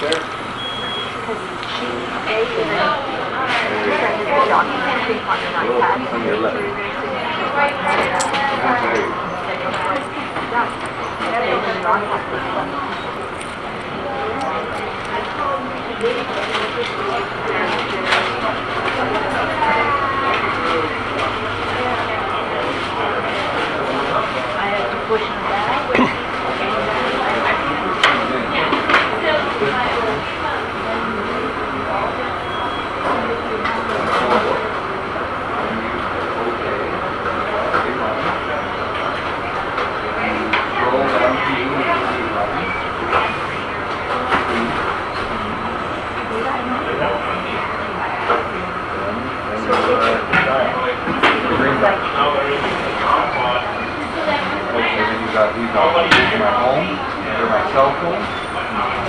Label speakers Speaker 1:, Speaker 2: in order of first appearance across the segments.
Speaker 1: there? On your left.
Speaker 2: I have to push him back.
Speaker 1: These are my home, they're my cell phone,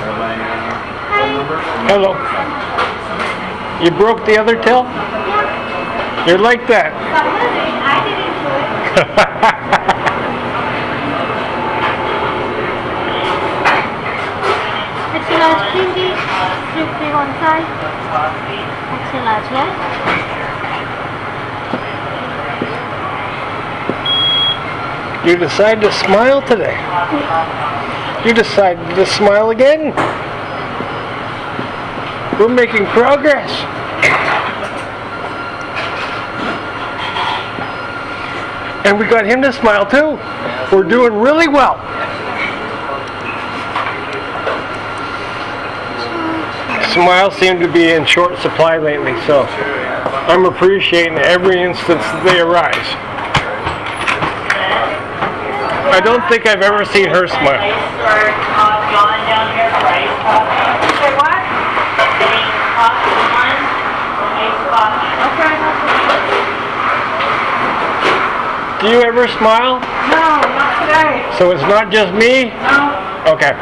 Speaker 1: they're my phone number.
Speaker 3: Hello. You broke the other till? You're like that.
Speaker 2: I didn't do it. Extra large cream tea, strictly one side. Extra large, yeah?
Speaker 3: You decided to smile today. You decided to smile again. We're making progress. And we got him to smile too. We're doing really well. Smiles seem to be in short supply lately, so I'm appreciating every instance that they arise. I don't think I've ever seen her smile. Do you ever smile?
Speaker 2: No, not today.
Speaker 3: So it's not just me?
Speaker 2: No.
Speaker 3: Okay.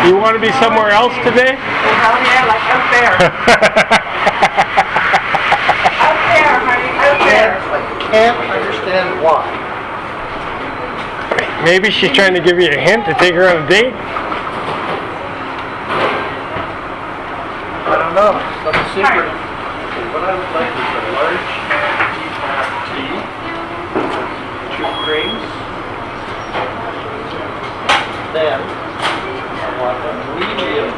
Speaker 3: You want to be somewhere else today?
Speaker 2: Hell yeah, like up there. Up there, honey, up there.
Speaker 1: I can't understand why.
Speaker 3: Maybe she's trying to give you a hint to take her on a date?
Speaker 1: I don't know, some secret. What I would like is a large decaf tea, 2 creams, then I want a medium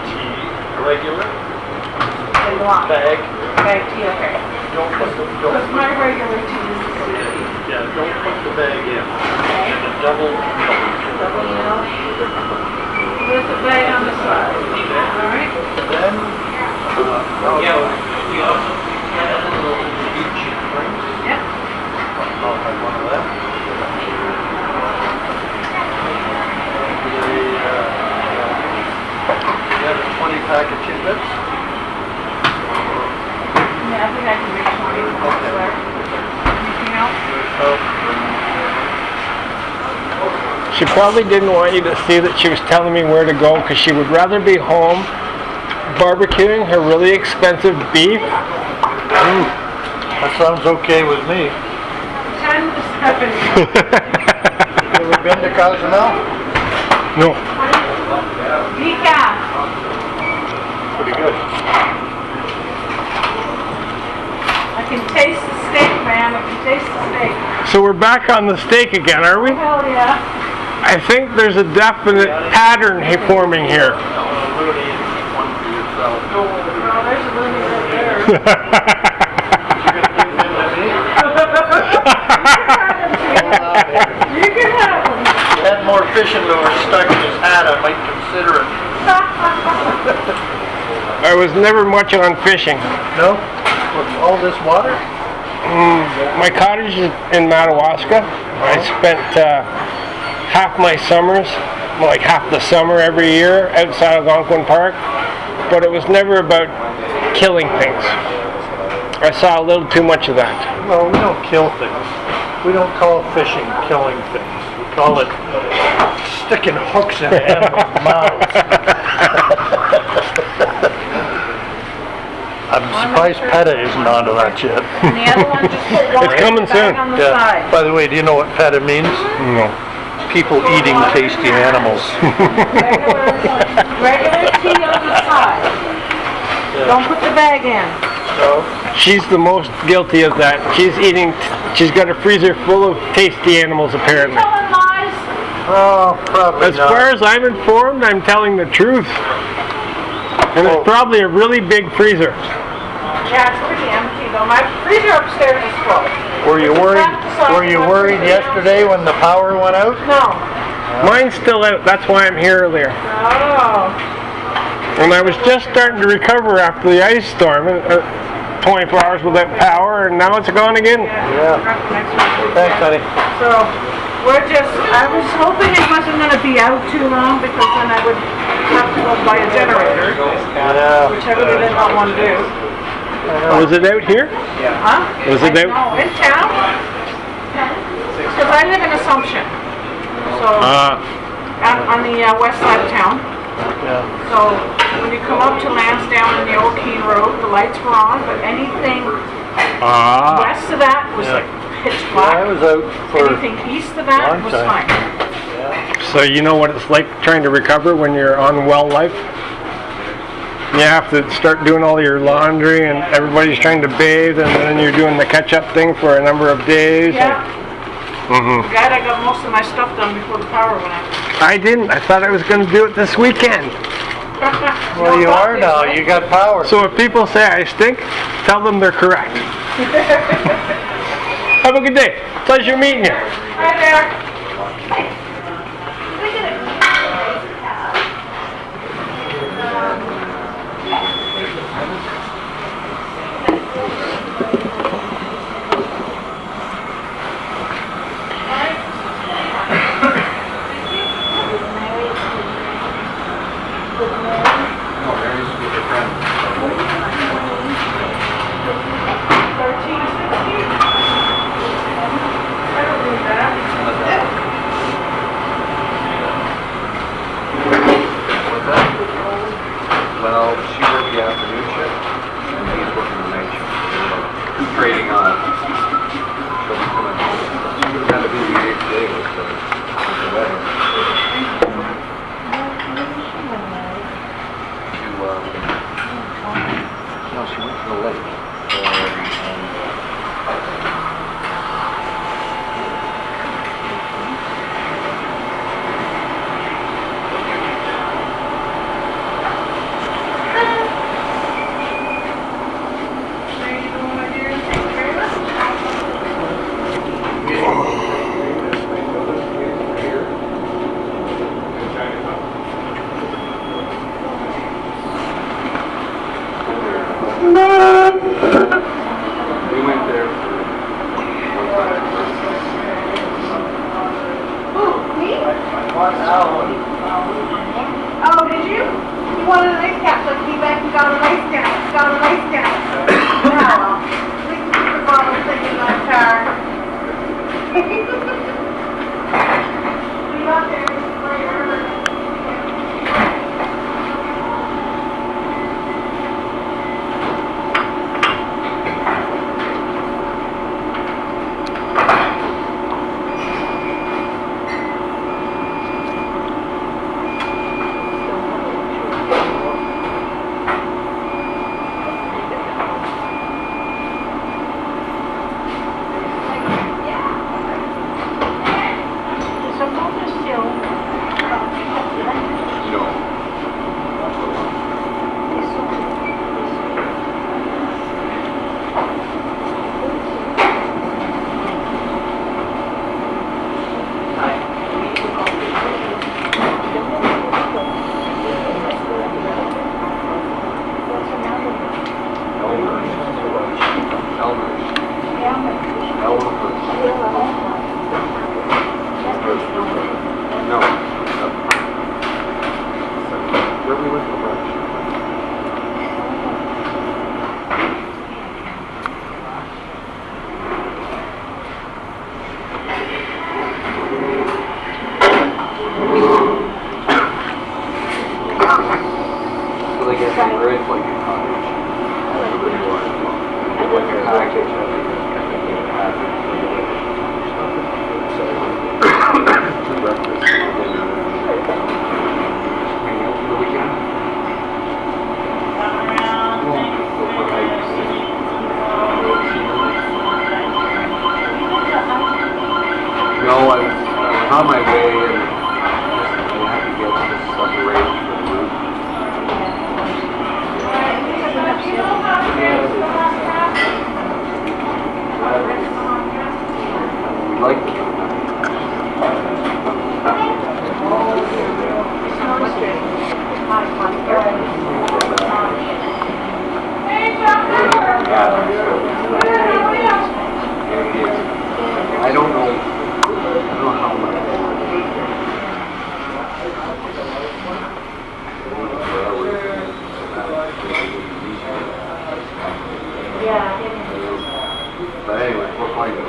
Speaker 1: tea, regular, bag.
Speaker 2: Bag tea, okay.
Speaker 1: Don't put the,
Speaker 2: Because my regular tea is
Speaker 1: yeah, don't put the bag in. And a double milk.
Speaker 2: double milk. With the bag on the side. Alright?
Speaker 1: Then, each drink.
Speaker 2: Yep.
Speaker 1: I'll have one of them. You have a 20-pack of tidbits.
Speaker 2: Yeah, I think I can make 20.
Speaker 1: Okay.
Speaker 2: Anything else?
Speaker 3: She probably didn't want you to see that she was telling me where to go because she would rather be home barbecuing her really expensive beef.
Speaker 1: That sounds okay with me.
Speaker 2: 10 to 7.
Speaker 1: You ever been to Cozumel?
Speaker 3: No.
Speaker 2: Decaf.
Speaker 1: Pretty good.
Speaker 2: I can taste the steak, man. I can taste the steak.
Speaker 3: So we're back on the steak again, are we?
Speaker 2: Hell yeah.
Speaker 3: I think there's a definite pattern forming here.
Speaker 1: Rudy, one for yourself.
Speaker 2: Oh, there's a Looney right there. You can have them.
Speaker 1: If he had more fishing lures stuck in his hat, I might consider it.
Speaker 3: I was never much on fishing.
Speaker 1: No? With all this water?
Speaker 3: My cottage is in Madawaska. I spent half my summers, like half the summer every year outside of Algonquin Park, but it was never about killing things. I saw a little too much of that.
Speaker 1: Well, we don't kill things. We don't call fishing killing things. We call it sticking hooks in animals' mouths. I'm surprised PETA isn't onto that yet.
Speaker 2: And the other one just put one
Speaker 3: It's coming
Speaker 2: bag
Speaker 3: soon.
Speaker 2: on the
Speaker 1: Yeah.
Speaker 2: side.
Speaker 1: By the way, do you know what PETA means?
Speaker 3: No.
Speaker 1: People eating tasty animals.
Speaker 2: Regular tea on the side. Don't put the bag in.
Speaker 1: So,
Speaker 3: She's the most guilty of that. She's got a freezer full of tasty animals apparently.
Speaker 2: Telling lies.
Speaker 1: oh, probably
Speaker 3: As far as I'm informed, I'm telling the truth. And it's probably a really big freezer.
Speaker 2: Yeah, it's pretty empty though. My freezer upstairs is full.
Speaker 1: Were you worried yesterday when the power went out?
Speaker 2: No.
Speaker 3: Mine's still out. That's why I'm here earlier.
Speaker 2: Oh.
Speaker 3: And I was just starting to recover after the ice storm. 24 hours without power, and now it's gone again.
Speaker 1: Yeah. Thanks, honey.
Speaker 2: So, I was hoping it wasn't going to be out too long because then I would have to go buy a generator,
Speaker 1: Yeah.
Speaker 2: which I really did not want to do.
Speaker 3: Was it out here?
Speaker 2: Huh?
Speaker 3: Was it out?
Speaker 2: No, in town. Because I live in Assumption. So, on the west side of town.
Speaker 1: Yeah.
Speaker 2: So, when you come up to Lansdowne and the Old Keene Road, the lights were on, but anything west of that was like pitch
Speaker 1: I
Speaker 2: black.
Speaker 1: was out for
Speaker 2: Anything east of that
Speaker 1: long
Speaker 2: was
Speaker 1: time.
Speaker 2: fine.
Speaker 3: So you know what it's like trying to recover when you're on well life? You have to start doing all your laundry and everybody's trying to bathe and then you're doing the catch-up thing for a number of days.
Speaker 2: Yeah.
Speaker 3: Mm-hmm.
Speaker 2: Glad I got most of my stuff done before the power went out.
Speaker 3: I didn't. I thought I was going to do it this weekend.
Speaker 1: Well, you are now. You got power.
Speaker 3: So if people say I stink, tell them they're correct. Have a good day. Pleasure meeting you.
Speaker 2: Hi there.
Speaker 4: Well, she worked the afternoon shift, and he's working the night shift. They're trading on it. She'll be coming home. She would have had a busy day today with the weather. No, she went to the lake. We went there for one time.
Speaker 2: Oh, did you? You wanted an ice cap, so I came back and got an ice cap. Got an ice cap. Wow. At least keep the bottle thing in my car. We got there before you heard.
Speaker 4: No. Where we went for brunch. So they get some red like a cottage. Like a package of breakfast. Hang out for the weekend. No, I was on my way and I had to get this stuff arranged for the group. We like it. I don't know how much. But anyway, we'll find out.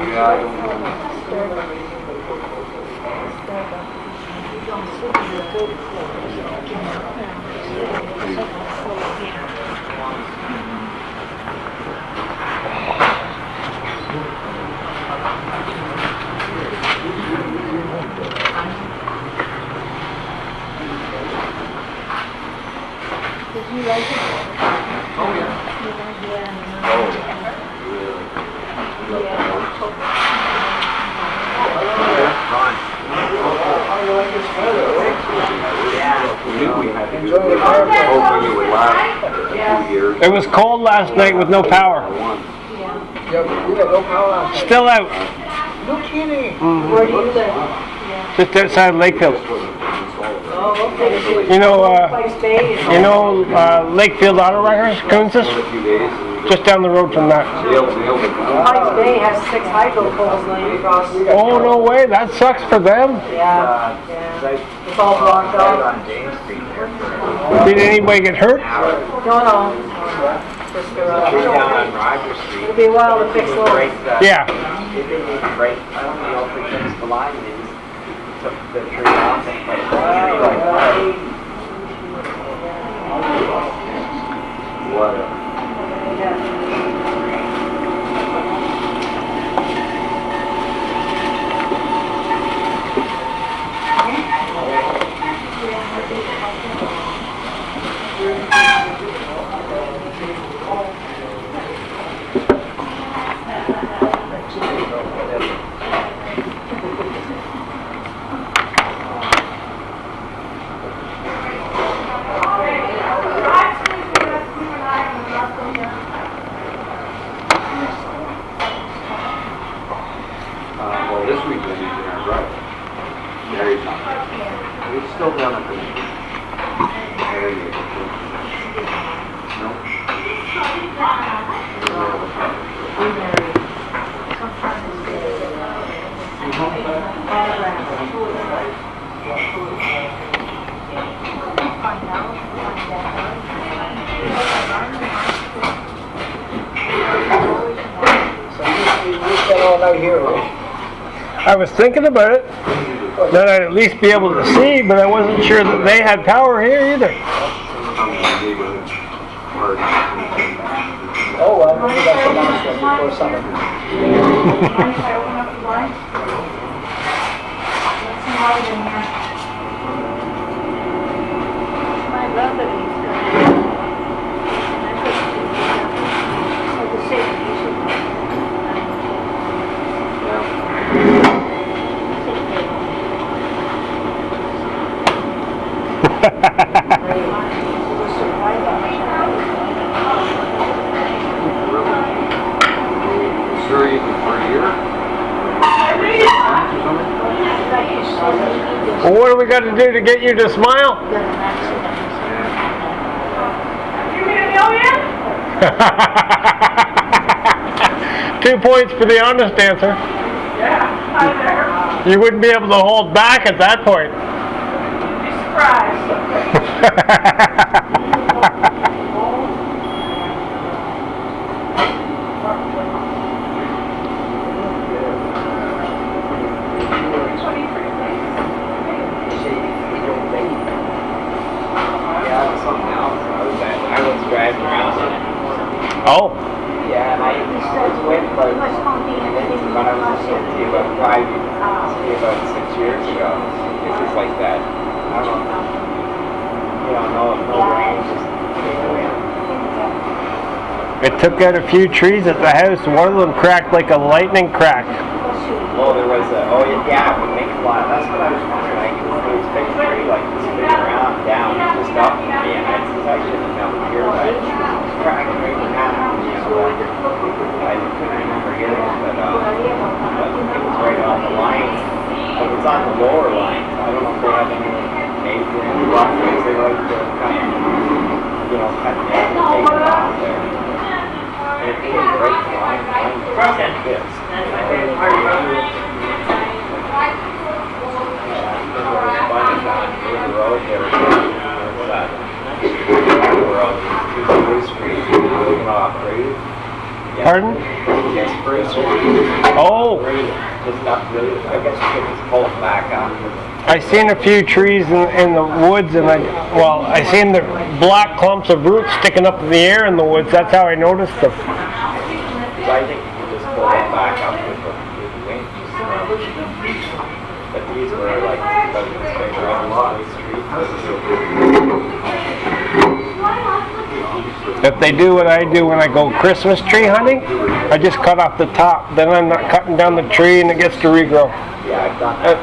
Speaker 4: Yeah, I don't know.
Speaker 2: Did you like it?
Speaker 4: Oh, yeah.
Speaker 2: Yeah.
Speaker 4: Oh, yeah. We knew we had to do it. Hoping it would last a few years.
Speaker 3: It was cold last night with no power.
Speaker 1: Yeah, we got no power.
Speaker 3: Still out.
Speaker 1: No kidding.
Speaker 2: Where do you live?
Speaker 3: Just outside Lakefield.
Speaker 2: Oh, okay.
Speaker 3: You know,
Speaker 2: Place Bay is-
Speaker 3: Lakefield Auto Wreckers, Coonsis? Just down the road from that.
Speaker 2: Pikes Bay has 6 hydro poles laying across.
Speaker 3: Oh, no way. That sucks for them.
Speaker 2: Yeah, yeah. It's all blocked off.
Speaker 3: Did anybody get hurt?
Speaker 2: No. Just it'll be a while to fix those.
Speaker 3: Yeah.
Speaker 5: Right, I don't know if they fixed the line, they just took the tree off and put it
Speaker 4: Whatever. Well, this week we're using our drive. Very tough. It's still down at the... There you go. No?
Speaker 1: So you spent all night here, right?
Speaker 3: I was thinking about it. Then I'd at least be able to see, but I wasn't sure that they had power here either.
Speaker 1: Oh, well, maybe that's the last one before summer.
Speaker 2: Mind if I open up the blinds? Let's see what is in here. My brother needs to. Like the safety issue.
Speaker 4: Sure, you can for a year?
Speaker 3: Well, what do we got to do to get you to smile?
Speaker 2: You gonna go in?
Speaker 3: 2 points for the honest answer.
Speaker 2: Yeah, hi there.
Speaker 3: You wouldn't be able to hold back at that point.
Speaker 5: Yeah, it was something else. I was driving around in it.
Speaker 3: Oh,
Speaker 5: Yeah, and I was with like, when I was in City about 6 years ago. It was like that. I don't know. You know, no rain, just came in.
Speaker 3: it took out a few trees at the house. One of them cracked like a lightning crack.
Speaker 5: Oh, there was a, oh yeah, it would make a lot. That's what I was wondering. Like, it was big tree, like spinning around, down, just up to me. And I shouldn't have known here, but it was cracking right in half. You know, I couldn't remember hearing it, but it was right on the line. It was on the lower line. I don't know if they have any major rockways. They like to kind of, you know, cut it down and take it off there. And it came right to the line. Like this.
Speaker 3: Pardon?
Speaker 5: Yes, Bruce.
Speaker 3: Oh,
Speaker 5: Just not really. I guess you could just pull it back up.
Speaker 3: I seen a few trees in the woods, and I seen the black clumps of roots sticking up in the air in the woods. That's how I noticed them.
Speaker 5: So I think you can just pull it back up with the wind. But these were like about this big around the street.
Speaker 3: If they do what I do when I go Christmas tree hunting, I just cut off the top. Then I'm not cutting down the tree, and it gets to regrow.
Speaker 5: Yeah, I've done that.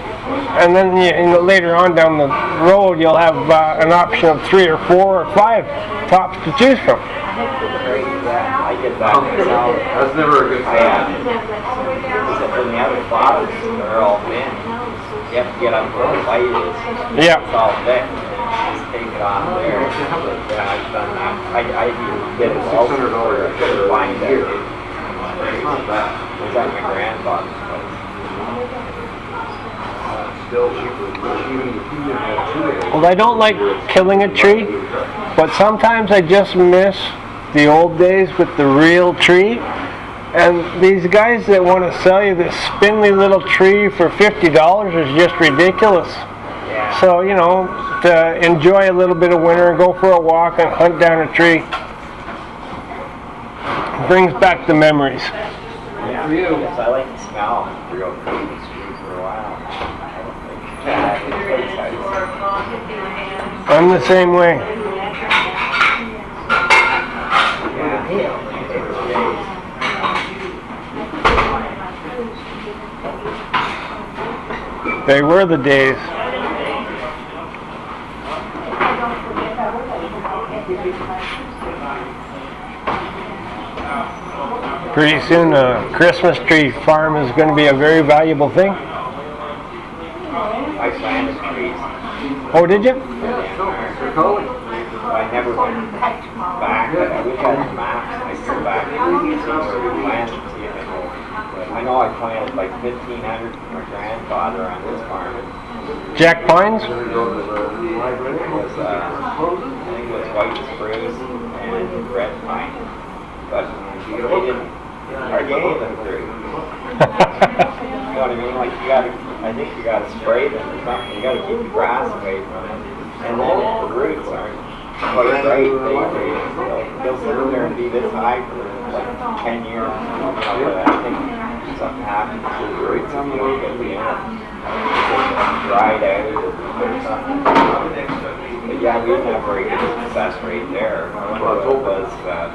Speaker 3: And then later on down the road, you'll have an option of 3 or 4 or 5 tops to choose from.
Speaker 5: Yeah, I did that myself.
Speaker 4: That's never a good sign.
Speaker 5: Except when the other flowers are all thin, you have to get up where the light is.
Speaker 3: Yeah.
Speaker 5: It's all thick. Just take it off there. Yeah, I've done that. I did it also. I couldn't find it.
Speaker 4: It's not bad.
Speaker 5: It was at my grandfather's place.
Speaker 4: Still cheaper, even if you didn't have 2 acres.
Speaker 3: Well, I don't like killing a tree, but sometimes I just miss the old days with the real tree. And these guys that want to sell you this spindly little tree for $50 is just ridiculous.
Speaker 5: Yeah.
Speaker 3: So, you know, to enjoy a little bit of winter and go for a walk and hunt down a tree brings back the memories.
Speaker 5: Yeah, because I like the smell of real Christmas tree for a while. I don't think
Speaker 3: I'm the same way. They were the days. Pretty soon a Christmas tree farm is going to be a very valuable thing.
Speaker 5: I planted trees.
Speaker 3: Oh, did you?
Speaker 5: I never went back. I wish I had maps. I go back and see where we planted, see if I know. I know I planted like 1,500 for my grandfather on his farm.
Speaker 3: Jack Pines?
Speaker 5: It was, I think it was white spruce and red pine. But they didn't, hardly any of them grew. You know what I mean? Like I think you gotta spray them or something. You gotta keep the grass away from it. And then if the roots aren't quite right, they'll sit there and be this high for like 10 years. But I think something happens to the roots if you don't get the air. They dried out or something. But yeah, we didn't have very good success rate there. I wonder what it was that.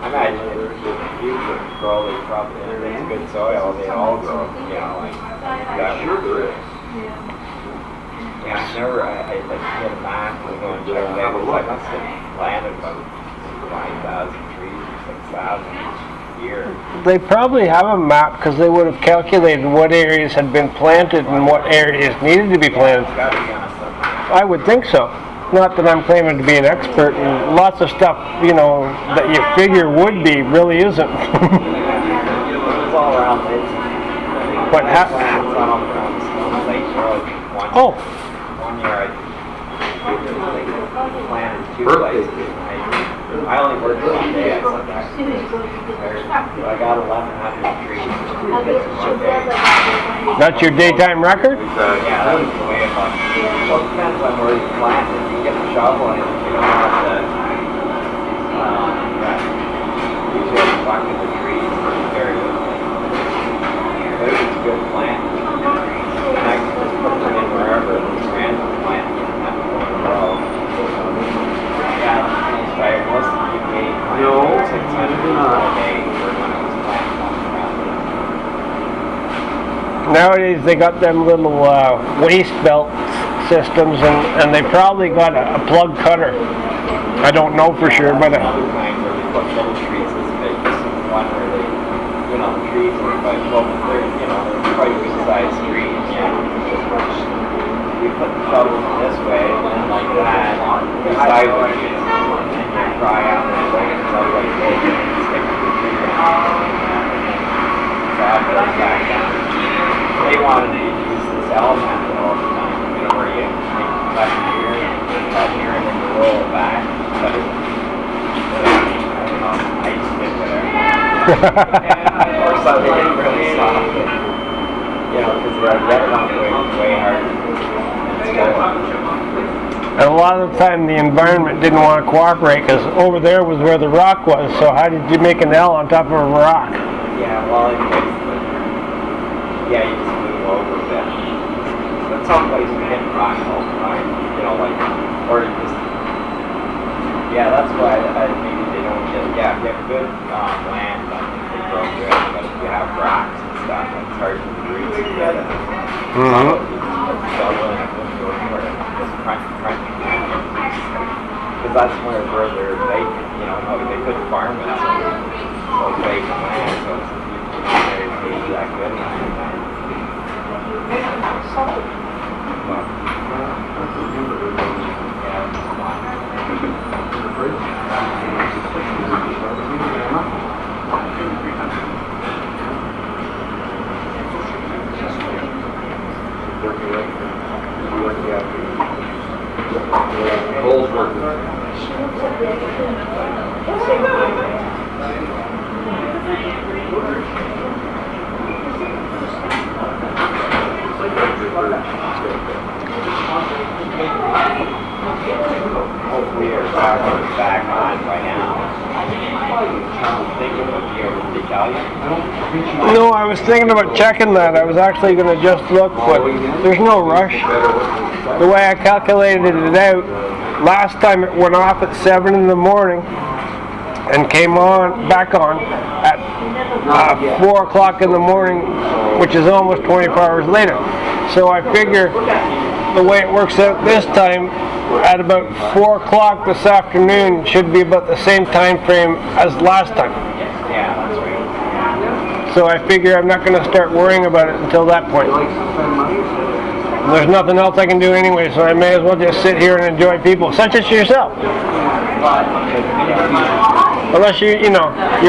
Speaker 5: I imagine if you could grow, they probably, if it's good soil, they all grow, you know, like that. Yeah, I like get a map and go and check it out. I must have planted about 5,000 trees or 6,000 each year.
Speaker 3: They probably have a map because they would have calculated what areas had been planted and what areas needed to be planted.
Speaker 5: It's gotta be on something.
Speaker 3: I would think so. Not that I'm claiming to be an expert, and lots of stuff, you know, that you figure would be really isn't.
Speaker 5: It's all around Lindsay.
Speaker 3: But
Speaker 5: It's all around Lake Road.
Speaker 3: Oh.
Speaker 5: one year I planted 2 places. I only worked 1 day. I got 1,100 trees. One day.
Speaker 3: That's your daytime record?
Speaker 5: Yeah, that was way above. Well, it depends on where you plant it. You get the shovel and you don't have to, usually bucket the trees very good. But if it's a good plant, and I can just put them in wherever, it's random plant, you don't have to go in a row. Yeah, that's right. Most of the UK planted 600 a day for when it was planted on the ground.
Speaker 3: Nowadays they got them little waste belt systems, and they probably got a plug cutter. I don't know for sure, but
Speaker 5: Another kind where they put little trees this big. This is one where they, the trees are about 12 to 30, they're quite good sized trees. You put the shovel this way, and then like that, you sideways, and then you pry out that way, and it's all the way big, and then you stick it to the tree ground. So I put it back down. They wanted to use this L method all the time, where you take cut here, and then you roll it back. But I don't know, I just did whatever. And of course, I didn't really stop it. Because the red one was way harder.
Speaker 3: and a lot of the time the environment didn't want to cooperate because over there was where the rock was. So how did you make an L on top of a rock?
Speaker 5: Yeah, well, anyways, you just move over a bit. But some places we didn't rock all the time, or just, that's why maybe they don't get, if you have good land, I think they grow good, but if you have rocks and stuff, it's hard for the roots to get it.
Speaker 3: Mm-hmm.
Speaker 5: Because that's where they're vacant, they couldn't farm it, so it's vacant land, so it's usually that good land. Hopefully you're back on by now. Thinking of you over the Italian?
Speaker 3: No, I was thinking about checking that. I was actually going to just look, but there's no rush. The way I calculated it out, last time it went off at 7 in the morning and came back on at 4 o'clock in the morning, which is almost 24 hours later. So I figure the way it works out this time, at about 4 o'clock this afternoon should be about the same time frame as last time.
Speaker 5: Yeah, that's right.
Speaker 3: So I figure I'm not going to start worrying about it until that point. There's nothing else I can do anyway, so I may as well just sit here and enjoy people, such as yourself. Unless you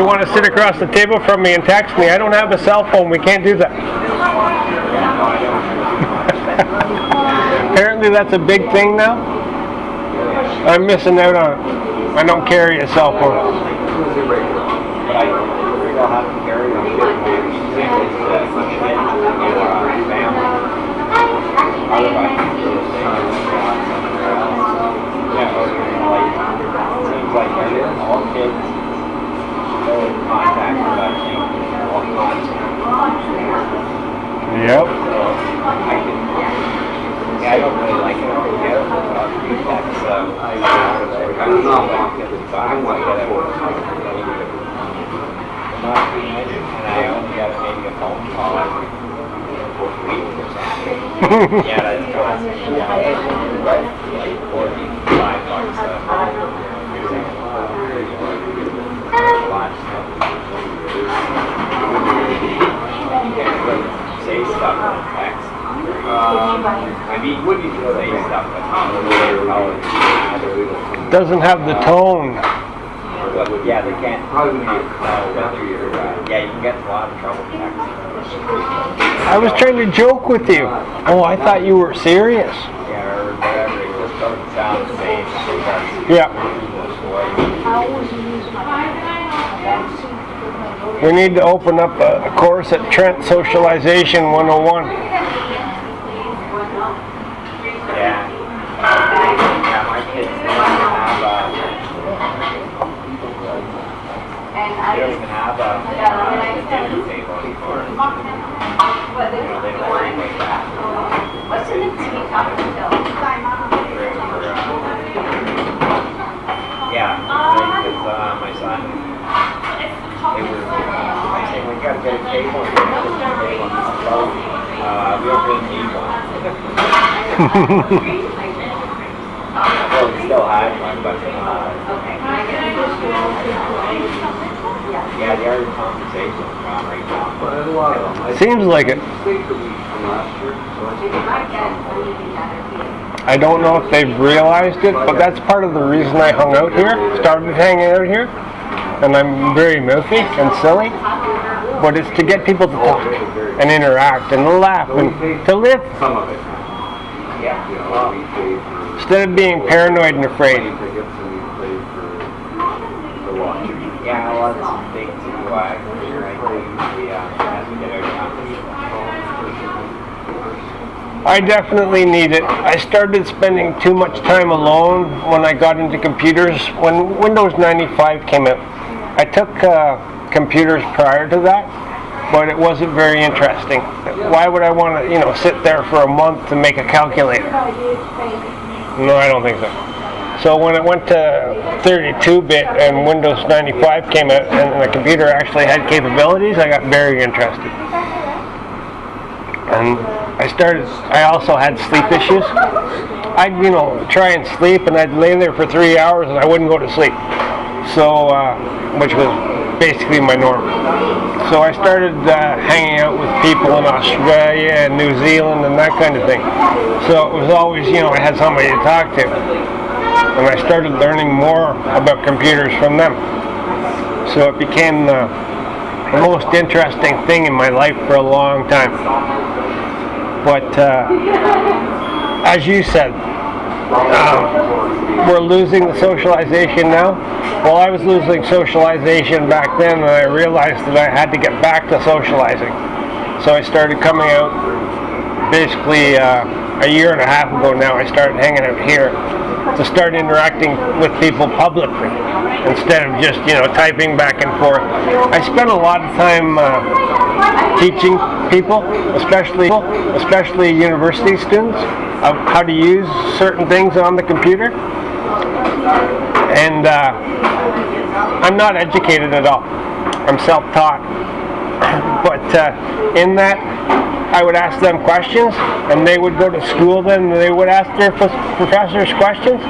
Speaker 3: want to sit across the table from me and text me. I don't have a cell phone. We can't do that. Apparently that's a big thing now. I'm missing out on it. I don't carry a cell phone.
Speaker 5: But I think I'll have to carry a family. Otherwise, it seems like all kids go in contact with that thing all constantly.
Speaker 3: Yep.
Speaker 5: I don't really like it over here, but I'll read that, so I kind of know that because it's on, I get it. And I only got maybe a phone call every week or something. Yeah, that's constant. Like $45 You can't really say stuff in text. I mean, would you say stuff, but
Speaker 3: Doesn't have the tone.
Speaker 5: But yeah, they can't tell whether you're, you can get in a lot of trouble texting.
Speaker 3: I was trying to joke with you. Oh, I thought you were serious.
Speaker 5: Yeah, or
Speaker 3: Yeah. We need to open up a course at Trent, Socialization 101.
Speaker 5: Yeah. Yeah, my kids don't even have a dinner table anymore. You know, they don't worry like that.
Speaker 2: What's in the tea cup still?
Speaker 5: Yeah, because my son, they were saying, we gotta get a table and get a table. We don't really need one. Well, we still had one, but yeah, the other conversation is gone right now.
Speaker 4: But there's a lot of them.
Speaker 3: Seems like it.
Speaker 4: I think that we from last year, so I think
Speaker 3: I don't know if they've realized it, but that's part of the reason I hung out here, started hanging out here. And I'm very mouthy and silly, but it's to get people to talk and interact and laugh and to live
Speaker 4: some of it.
Speaker 5: Yeah.
Speaker 4: You know, we paid for
Speaker 3: instead of being paranoid and afraid.
Speaker 4: plane tickets and we paid for watching.
Speaker 5: Yeah, well, it's big too. I usually as we get out of
Speaker 3: I definitely need it. I started spending too much time alone when I got into computers. When Windows 95 came out, I took computers prior to that, but it wasn't very interesting. Why would I want to, sit there for a month to make a calculator? No, I don't think so. So when it went to 32-bit and Windows 95 came out and the computer actually had capabilities, I got very interested. And I also had sleep issues. I'd, try and sleep and I'd lay there for 3 hours and I wouldn't go to sleep. So, which was basically my norm. So I started hanging out with people in Australia and New Zealand and that kind of thing. So it was always, I had somebody to talk to. And I started learning more about computers from them. So it became the most interesting thing in my life for a long time. But as you said, we're losing the socialization now. Well, I was losing socialization back then, and I realized that I had to get back to socializing. So I started coming out basically a year and a half ago now. I started hanging out here to start interacting with people publicly instead of just, typing back and forth. I spent a lot of time teaching people, especially university students, of how to use certain things on the computer. And I'm not educated at all. I'm self-taught. But in that, I would ask them questions, and they would go to school then, and they would ask their professors questions.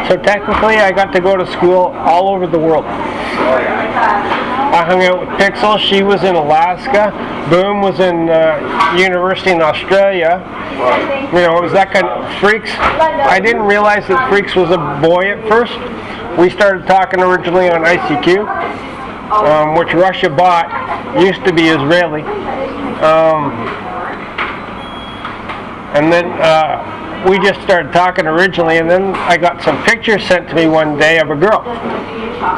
Speaker 3: So technically, I got to go to school all over the world. I hung out with Pixel. She was in Alaska. Boom was in university in Australia. It was that kind of Freaks. I didn't realize that Freaks was a boy at first. We started talking originally on ICQ, which Russia bought. Used to be Israeli. And then we just started talking originally, and then I got some pictures sent to me one day of a girl.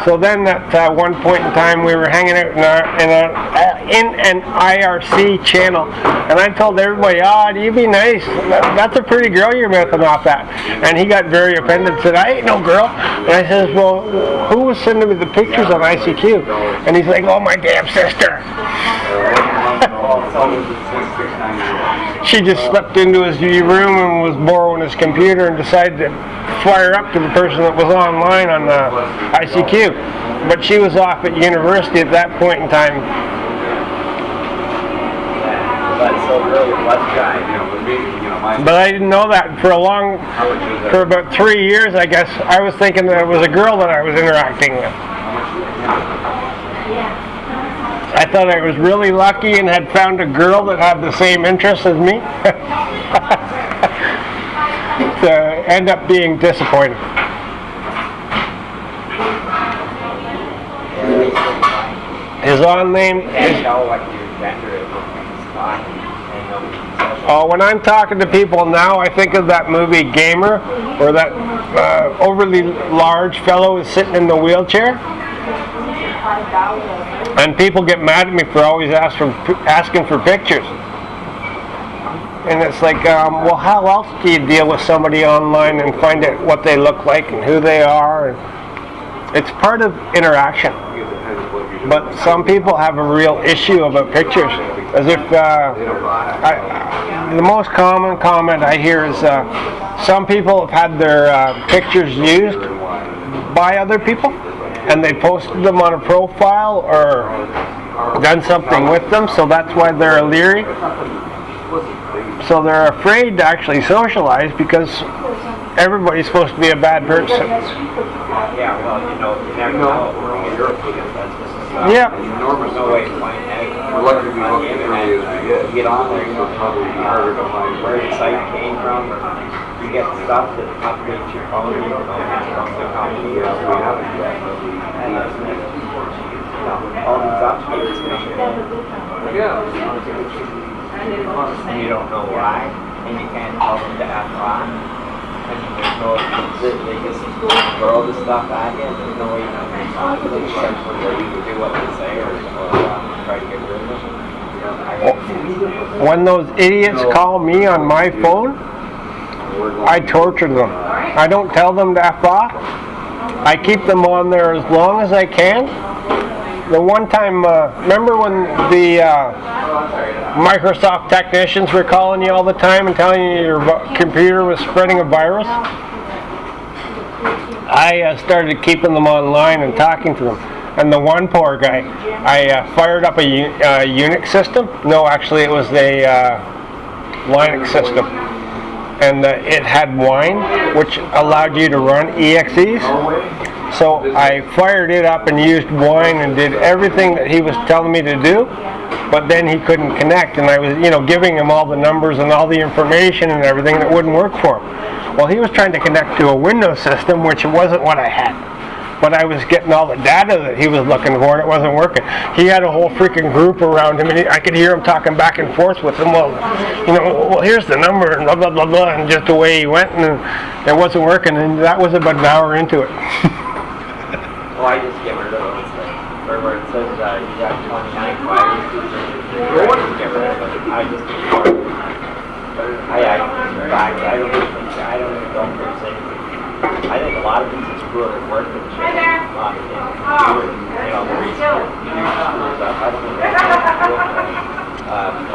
Speaker 3: So then at one point in time, we were hanging out in an IRC channel, and I told everybody, do you be nice? That's a pretty girl you're mouthing off at. And he got very offended and said, I ain't no girl. And I says, well, who was sending me the pictures on ICQ? And he's like, oh, my damn sister. She just slept into his room and was borrowing his computer and decided to fire up to the person that was online on the ICQ. But she was off at university at that point in time. But I didn't know that for about 3 years, I guess. I was thinking that it was a girl that I was interacting with. I thought I was really lucky and had found a girl that had the same interests as me. To end up being disappointed. His on name is... Oh, when I'm talking to people now, I think of that movie Gamer, where that overly large fellow is sitting in the wheelchair. And people get mad at me for always asking for pictures. And it's like, well, how else do you deal with somebody online and find out what they look like and who they are? And it's part of interaction. But some people have a real issue about pictures. As if, the most common comment I hear is some people have had their pictures used by other people, and they posted them on a profile or done something with them, so that's why they're leery. So they're afraid to actually socialize because everybody's supposed to be a bad person.
Speaker 5: Yeah, well, you never know.
Speaker 3: Yeah.
Speaker 5: There's no way to find out.
Speaker 4: We're lucky to be looking at it as we get.
Speaker 5: You get on there,
Speaker 4: So it's probably harder to find
Speaker 5: where the site came from, you get stuff that updates your phone, you know, from the company or
Speaker 4: we haven't yet.
Speaker 5: all these updates come in.
Speaker 4: Yeah.
Speaker 5: And you don't know why, and you can't tell them to act why. And there's no, they just throw the stuff at you, and there's no way you can respond to them, except for where you can do what they say or try to get rid of them.
Speaker 3: When those idiots call me on my phone, I torture them. I don't tell them to F off. I keep them on there as long as I can. The one time, remember when the Microsoft technicians were calling you all the time and telling you your computer was spreading a virus? I started keeping them online and talking to them. And the one poor guy, I fired up a Unix system. No, actually it was a Linux system. And it had wine, which allowed you to run EXEs. So I fired it up and used wine and did everything that he was telling me to do, but then he couldn't connect, and I was, giving him all the numbers and all the information and everything that wouldn't work for him. Well, he was trying to connect to a Windows system, which wasn't what I had, but I was getting all the data that he was looking for, and it wasn't working. He had a whole freaking group around him, and I could hear him talking back and forth with him. Well, here's the number, and blah, blah, blah, blah, and just the way he went, and it wasn't working, and that was about an hour into it.
Speaker 5: Well, I just get rid of those things. Where it says you got 29 viruses, I just get rid of it. I just ignore it. I don't even know if there's anything. I think a lot of it's just screw at work and shit. Not in the reason you screws up. I don't think that's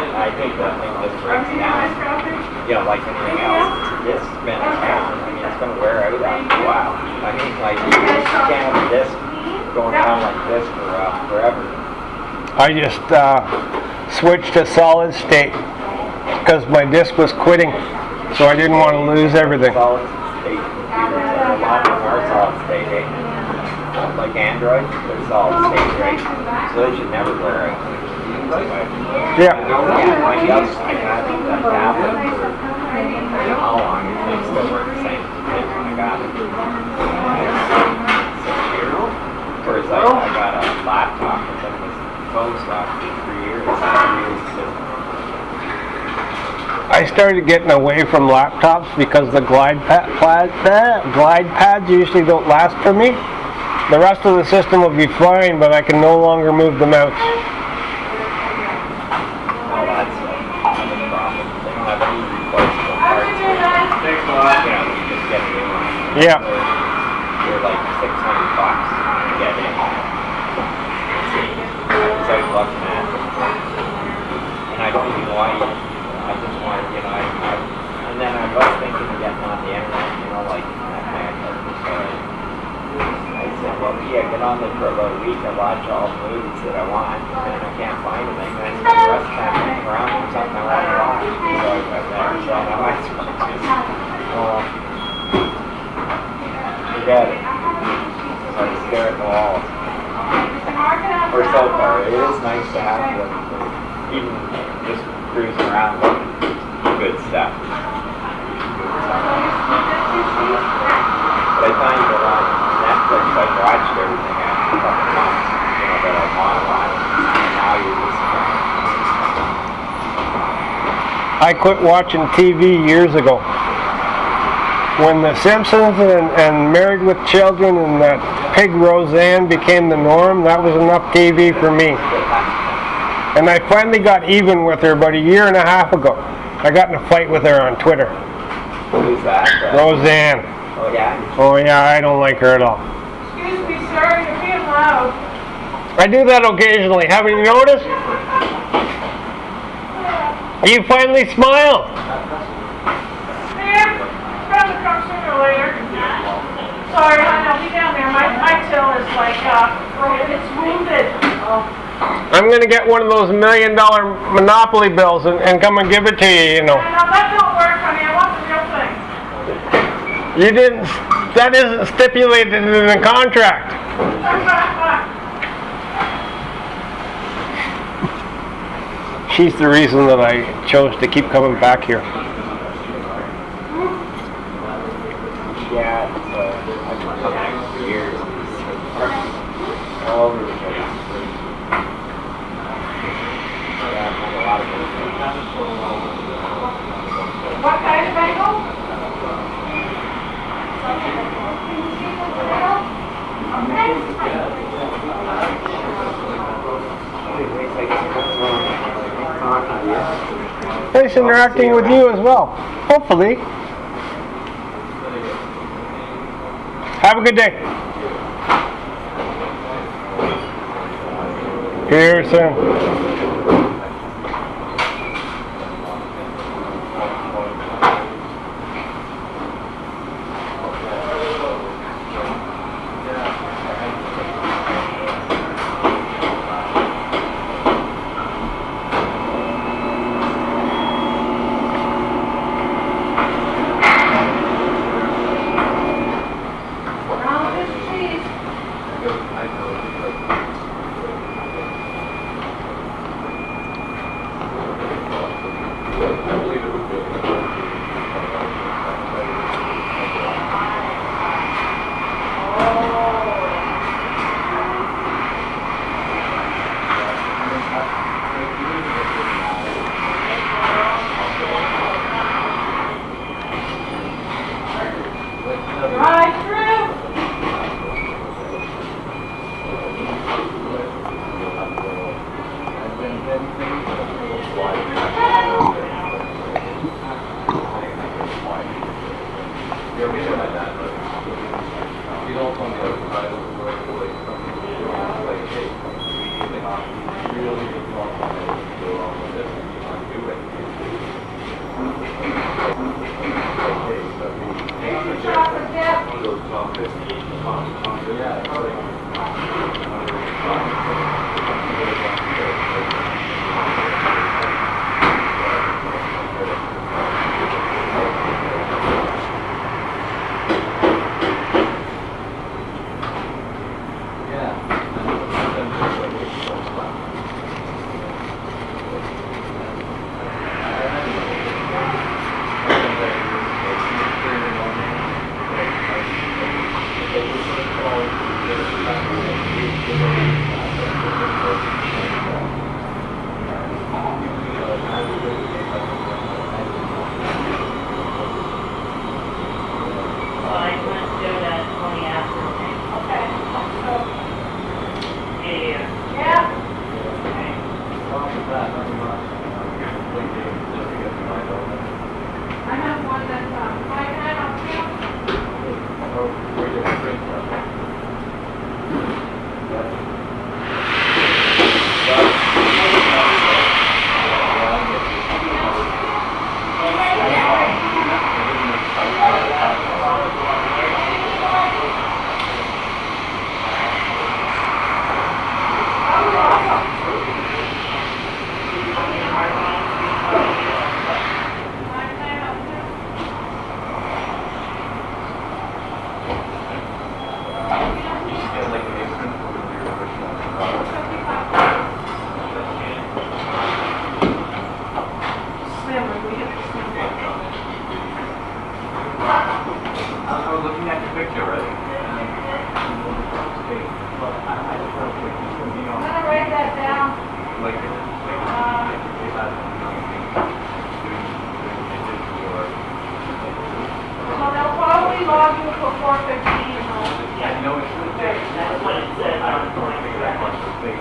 Speaker 5: I think the thing just breaks down, like anything else. This spin down. I mean, it's going to wear out after a while. I mean, you can't have a disc going down like this for forever.
Speaker 3: I just switched to solid state because my disc was quitting, so I didn't want to lose everything.
Speaker 5: Solid state computers, a lot of them are solid state, like Android, they're solid state, right? So they should never wear out.
Speaker 3: Yeah.
Speaker 5: My tablet for how long it takes to work the same as when I got it. 6 years. Whereas I got a laptop and then it was phone stock for 3 years.
Speaker 3: I started getting away from laptops because the glide pads usually don't last for me. The rest of the system will be fine, but I can no longer move the mouse. Yeah.
Speaker 5: They're like $600 to get in. So I was looking at it. And I don't even know why I just wanted, and then I was thinking of getting on the internet, like that man. So I said, well, get on there for about a week and watch all the movies that I want, and then I can't find anything. And I spend the rest of the time looking around for something I want to watch. So I got there. So now I just, forget it. So I stare at the walls. Or so far, it is nice to have them, even just cruising around looking for good stuff. But I find that on Netflix, I've watched everything after a couple months, that I want to watch. And now you're just
Speaker 3: I quit watching TV years ago. When The Simpsons and Married with Children and that pig Roseanne became the norm, that was enough TV for me. And I finally got even with her about a year and a half ago. I got in a fight with her on Twitter.
Speaker 5: Who's that?
Speaker 3: Roseanne.
Speaker 5: Oh, yeah?
Speaker 3: Oh yeah, I don't like her at all.
Speaker 2: Excuse me, sir, you're being loud.
Speaker 3: I do that occasionally. Haven't you noticed? You finally smiled.
Speaker 2: Ma'am, probably come sooner or later. Sorry, I know, be down there. My till is like, it's wounded.
Speaker 3: I'm going to get one of those $1 million Monopoly bills and come and give it to you, you know.
Speaker 2: I know, that don't work, honey. I want the real thing.
Speaker 3: You didn't, that isn't stipulated in the contract. She's the reason that I chose to keep coming back here.
Speaker 5: Yeah, I've been coming for years. All over the place. Yeah, a lot of
Speaker 2: What kind of bagel?
Speaker 3: Nice interacting with you as well. Hopefully. Have a good day. Here soon.
Speaker 2: Right through. Chocolate dip. 4:15 home.
Speaker 1: I know it's legit.
Speaker 6: That's what it says
Speaker 1: I
Speaker 6: on
Speaker 1: don't think that much of a thing.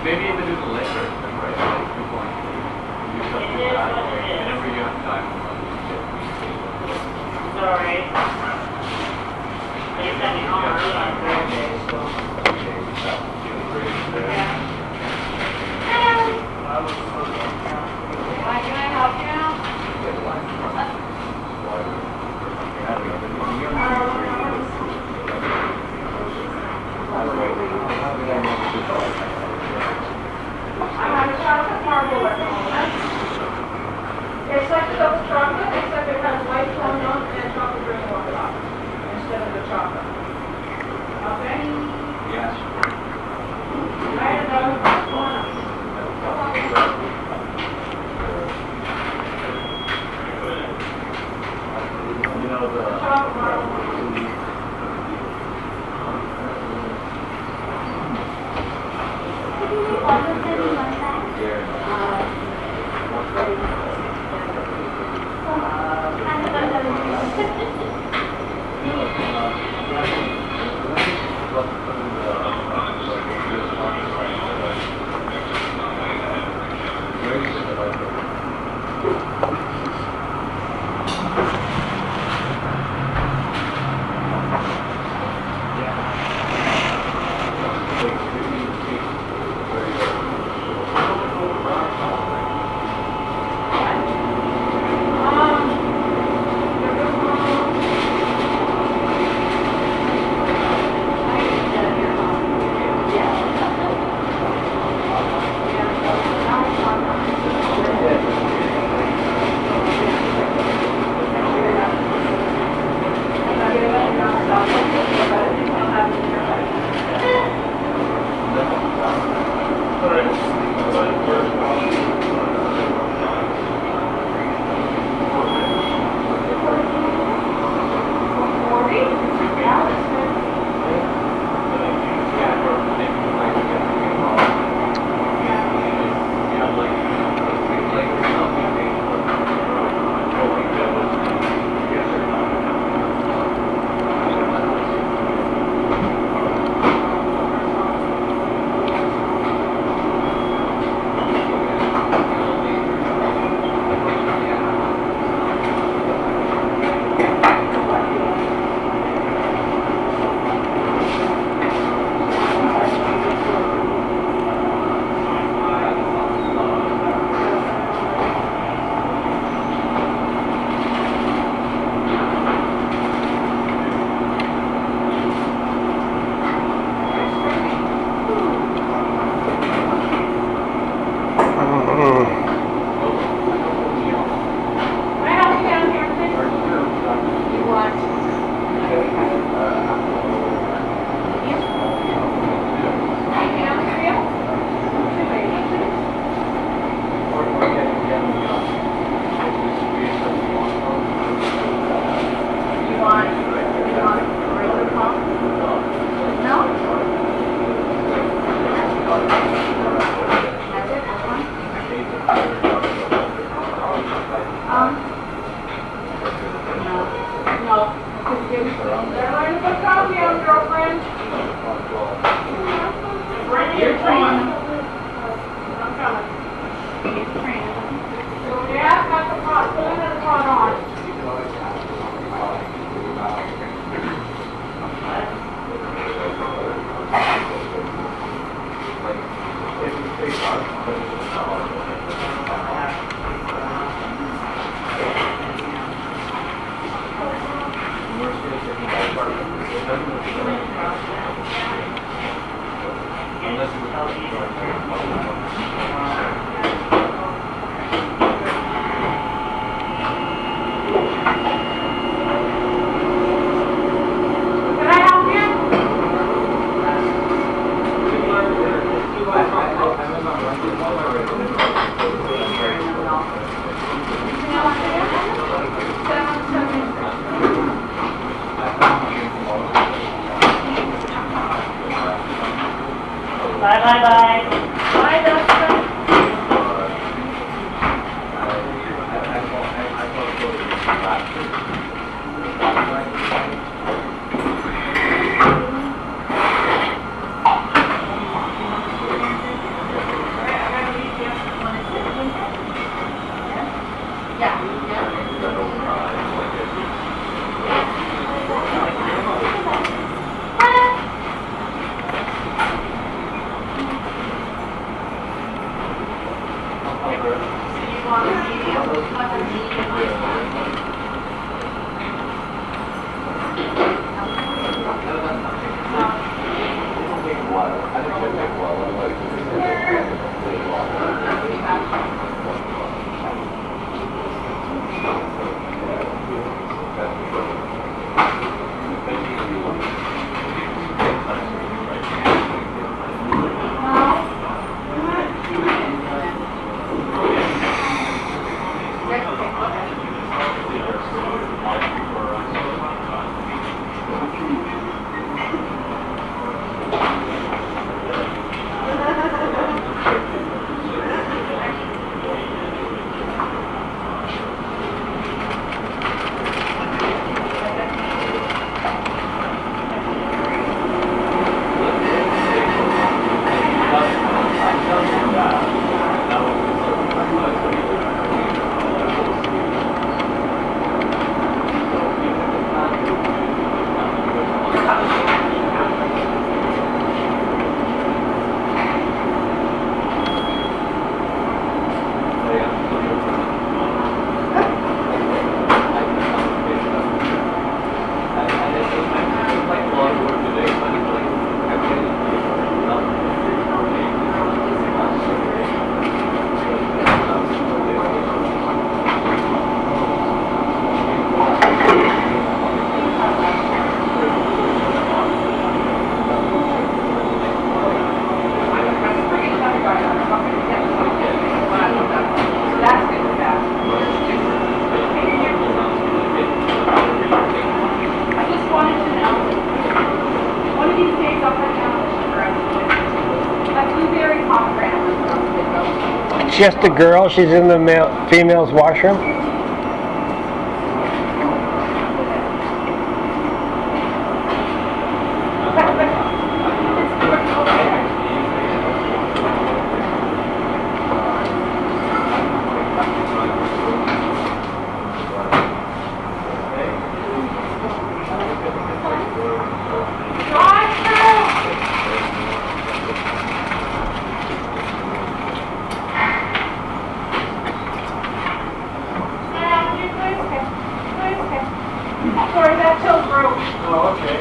Speaker 1: Maybe even do the liquor, right? Like, you're going to do something
Speaker 6: It is
Speaker 1: like that.
Speaker 6: what it is.
Speaker 1: Whenever you have time.
Speaker 6: Sorry. They sent me home early on Thursday, so.
Speaker 2: Hi, can I help you? I have a chocolate marble at the moment. It's like a double chocolate, except it has white fondant and chocolate drink on top instead of the chocolate. Okay?
Speaker 1: Yes.
Speaker 2: I had another one.
Speaker 1: You know, the...
Speaker 2: Chocolate marble.
Speaker 6: Bye, bye, bye.
Speaker 2: Bye, Dustin.
Speaker 1: I
Speaker 3: just a girl. She's in the female's washroom.
Speaker 2: Sorry, that till broke.
Speaker 1: Oh, okay.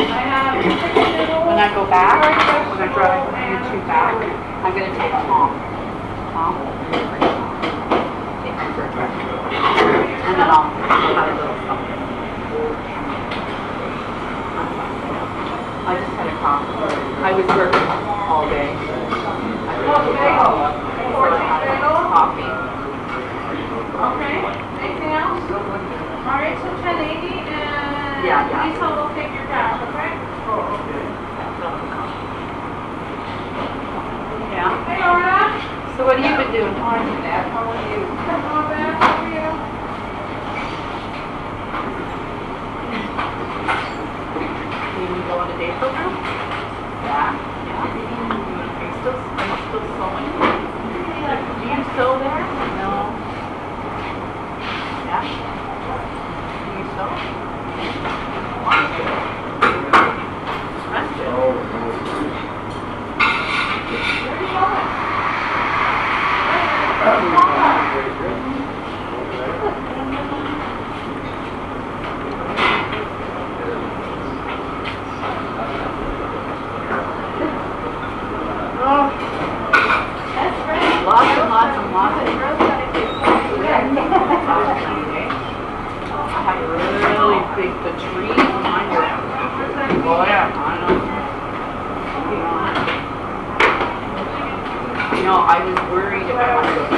Speaker 2: I have
Speaker 7: When I go back, when I drive you two back, I'm gonna take Tom. Tom? Take him for a drive. And then I'll have a little something. I just had a coffee. I was working all day. Coffee.
Speaker 2: Okay, anything else? All right, so 1080 and
Speaker 7: Yeah.
Speaker 2: Lisa will take your cash, okay?
Speaker 7: Yeah.
Speaker 2: Hey, Laura.
Speaker 7: So what have you been doing? Fine, Dad. How are you?
Speaker 2: Not bad, how are you?
Speaker 7: You go on a day program? Yeah. Yeah. Are you still sewing? Do you sew there? No. Yeah. Do you sew? That's good.
Speaker 2: Where are you going? That's right.
Speaker 7: Lots and lots and lots of
Speaker 2: Girls gotta get
Speaker 7: I have a really big, the tree behind you. Oh yeah, I know. You know, I was worried about the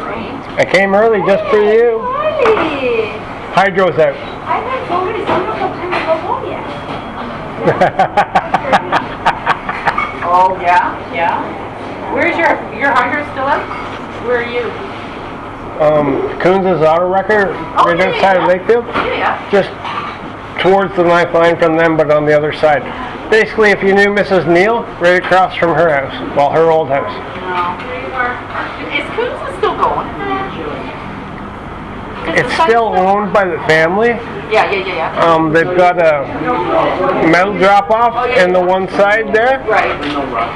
Speaker 7: tree.
Speaker 3: I came early just for you.
Speaker 2: Hey!
Speaker 3: Hydro's out.
Speaker 2: I went already, so I'm not going to go home yet.
Speaker 7: Oh yeah, yeah. Where's your hydro still out? Where are you?
Speaker 3: Coons' Auto Wrecker, right
Speaker 7: yeah,
Speaker 3: outside of
Speaker 7: yeah.
Speaker 3: Lakefield.
Speaker 7: Yeah.
Speaker 3: Just towards the knife line from them, but on the other side. Basically, if you knew Mrs. Neal, right across from her house, well, her old house.
Speaker 7: No. Is Coons still going?
Speaker 3: It's still owned by the family.
Speaker 7: Yeah.
Speaker 3: They've got a metal drop-off in the one side there.
Speaker 7: Right.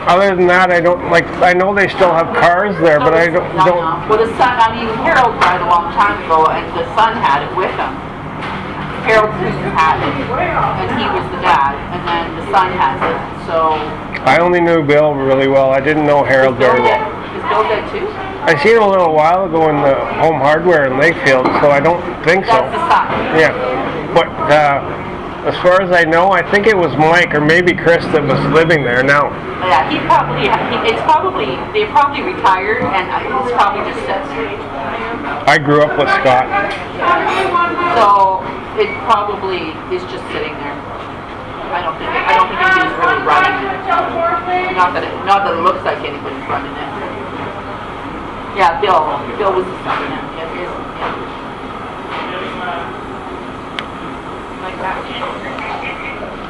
Speaker 3: Other than that, I don't like. I know they still have cars there, but I don't.
Speaker 7: Well, the son. I mean, Harold died a long time ago, and the son had it with him. Harold had it, and he was the dad, and then the son has it. So.
Speaker 3: I only knew Bill really well. I didn't know Harold very well.
Speaker 7: Is Bill dead too?
Speaker 3: I seen him a little while ago in the Home Hardware in Lakefield, so I don't think so.
Speaker 7: That's the son.
Speaker 3: Yeah, but as far as I know, I think it was Mike or maybe Chris that was living there now.
Speaker 7: Yeah, they probably retired, and it's probably just sits there.
Speaker 3: I grew up with Scott.
Speaker 7: So it probably is just sitting there. I don't think anybody's really running it. Not that it looks like anybody's running it. Yeah, Bill was the son. Yeah. Like that.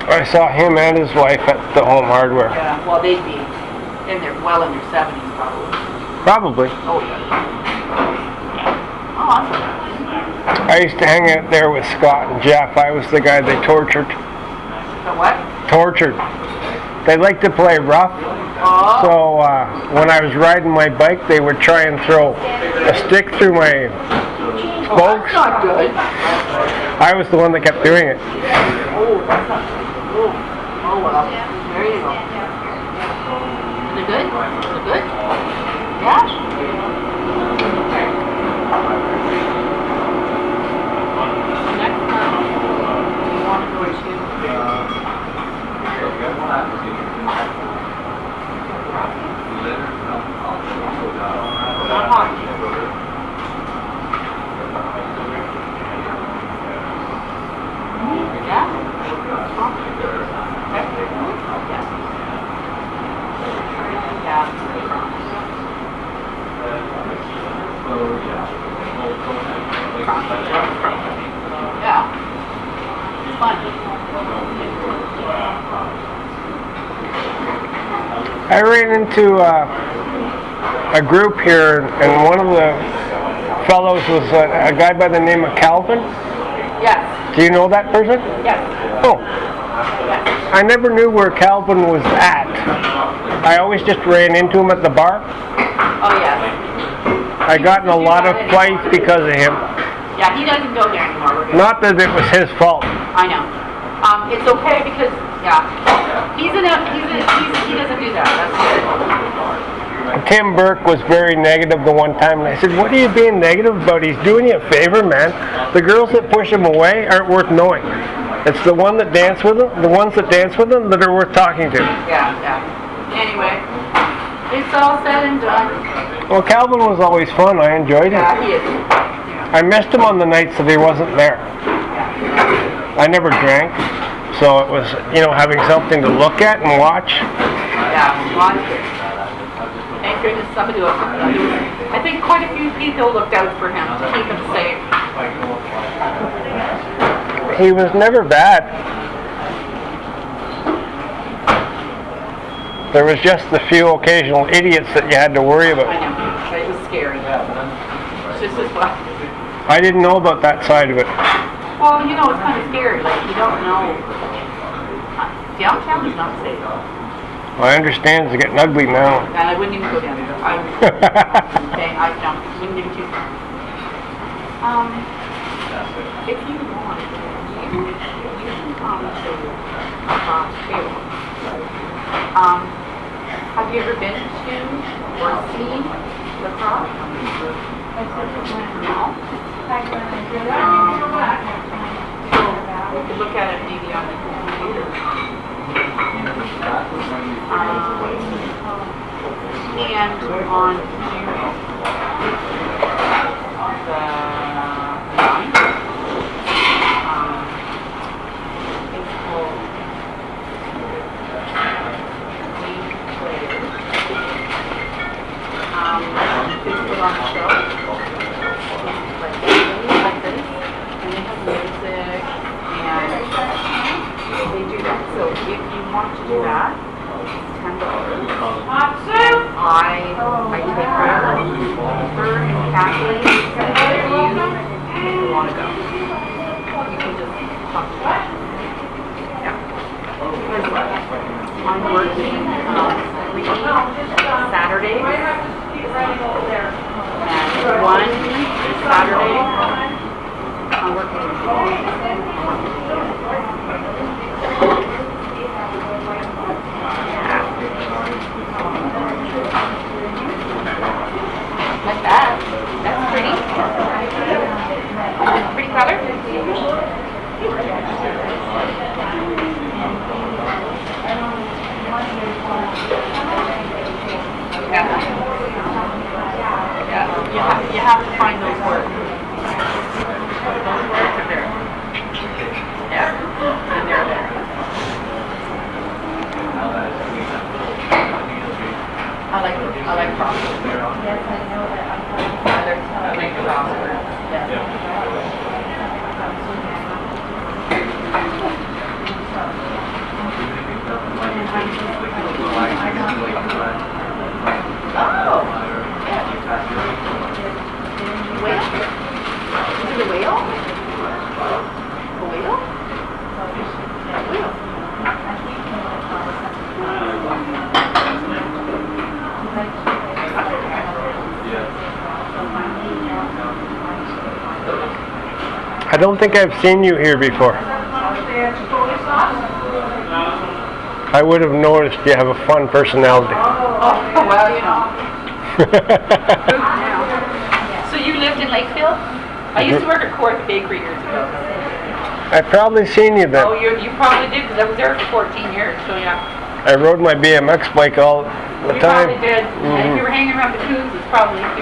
Speaker 3: I saw him and his wife at the Home Hardware.
Speaker 7: Yeah, well, they'd be in their 70s probably.
Speaker 3: Probably.
Speaker 7: Oh, yeah. Oh, awesome.
Speaker 3: I used to hang out there with Scott and Jeff. I was the guy they tortured.
Speaker 7: The what?
Speaker 3: Tortured. They like to play rough.
Speaker 7: Oh.
Speaker 3: So when I was riding my bike, they would try and throw a stick through my spokes.
Speaker 7: That's not good.
Speaker 3: I was the one that kept doing it.
Speaker 7: Oh, that's not good. Oh, well. There you go. Is it good? Is it good? Yeah? Next time, you want to go to... Not hot.
Speaker 3: I ran into a group here, and one of the fellows was a guy by the name of Calvin.
Speaker 7: Yes,
Speaker 3: Do you know that person?
Speaker 7: yes,
Speaker 3: Oh,
Speaker 7: yes.
Speaker 3: I never knew where Calvin was at. I always just ran into him at the bar.
Speaker 7: Oh, yes.
Speaker 3: I got in a lot of fights because of him.
Speaker 7: Yeah, he doesn't go there anymore. We're good.
Speaker 3: Not that it was his fault.
Speaker 7: I know. It's okay because, yeah, he doesn't do that. That's good.
Speaker 3: Tim Burke was very negative the one time, and I said, "What are you being negative about? He's doing you a favor, man. The girls that push him away aren't worth knowing. It's the ones that dance with him that are worth talking to."
Speaker 7: Yeah, yeah. Anyway, it's all said and done.
Speaker 3: Well, Calvin was always fun. I enjoyed
Speaker 7: Yeah,
Speaker 3: him.
Speaker 7: he is.
Speaker 3: I missed him on the nights that he wasn't there. I never drank, so it was, having something to look at and watch.
Speaker 7: Yeah, watch it. Thank goodness somebody looked at him. I think quite a few people looked out for him to keep him safe.
Speaker 3: He was never bad. There was just the few occasional idiots that you had to worry
Speaker 7: I
Speaker 3: about.
Speaker 7: know. It was scary. It's just as well.
Speaker 3: I didn't know about that side of it.
Speaker 7: Well, it's kind of scary. Like, you don't know. Downtown is not safe.
Speaker 3: I understand it's getting ugly now.
Speaker 7: And I wouldn't even go down there. I wouldn't even choose. If you want, you can come to Peterborough. Have you ever been to or seen the cross? No. You can look at it maybe on the computer. And on June the 9th, it's called kids put on a show. Like this, and they have music, and they do that. So if you want to do that, it's $10. I take her and Kathleen, and if you want to go. You can just talk to me. Yeah. I'm working 3 Saturdays. And one Saturday, I'm working. Like that. That's pretty. Pretty color. Yeah. You have to find those words. Those words are there. Yeah, and they're there. I like crosswords. Yes, I know that. I like crosswords. Yeah. Oh. Whale? Is it a whale? A whale? Whale.
Speaker 3: I don't think I've seen you here before. I would have noticed you have a fun personality.
Speaker 7: Oh, well, So you lived in Lakefield? I used to work at Cork Bakery years ago.
Speaker 3: I've probably seen you then.
Speaker 7: Oh, you probably did, because I was there for 14 years, so yeah.
Speaker 3: I rode my BMX bike all the
Speaker 7: You
Speaker 3: time.
Speaker 7: probably did. And if you were hanging around the coons, you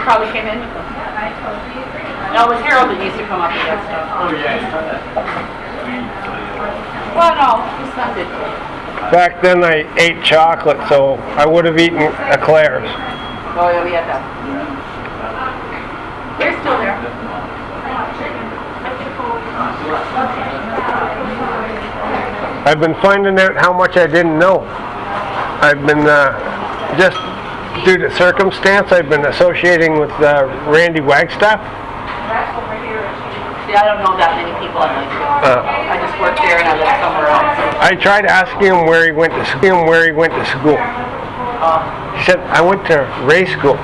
Speaker 7: probably came in with them. No, it was Harold that used to come up with that stuff. Oh, yeah. Well, no, his son did.
Speaker 3: Back then I ate chocolate, so I would have eaten eclairs.
Speaker 7: Oh, yeah, we had that. They're still there.
Speaker 3: I've been finding out how much I didn't know. I've been just due to circumstance, I've been associating with Randy Wagstaff.
Speaker 7: See, I don't know that many people in Lakeville. I just work there and I live somewhere else.
Speaker 3: I tried asking him where he went to school. He said, I went to Ray School.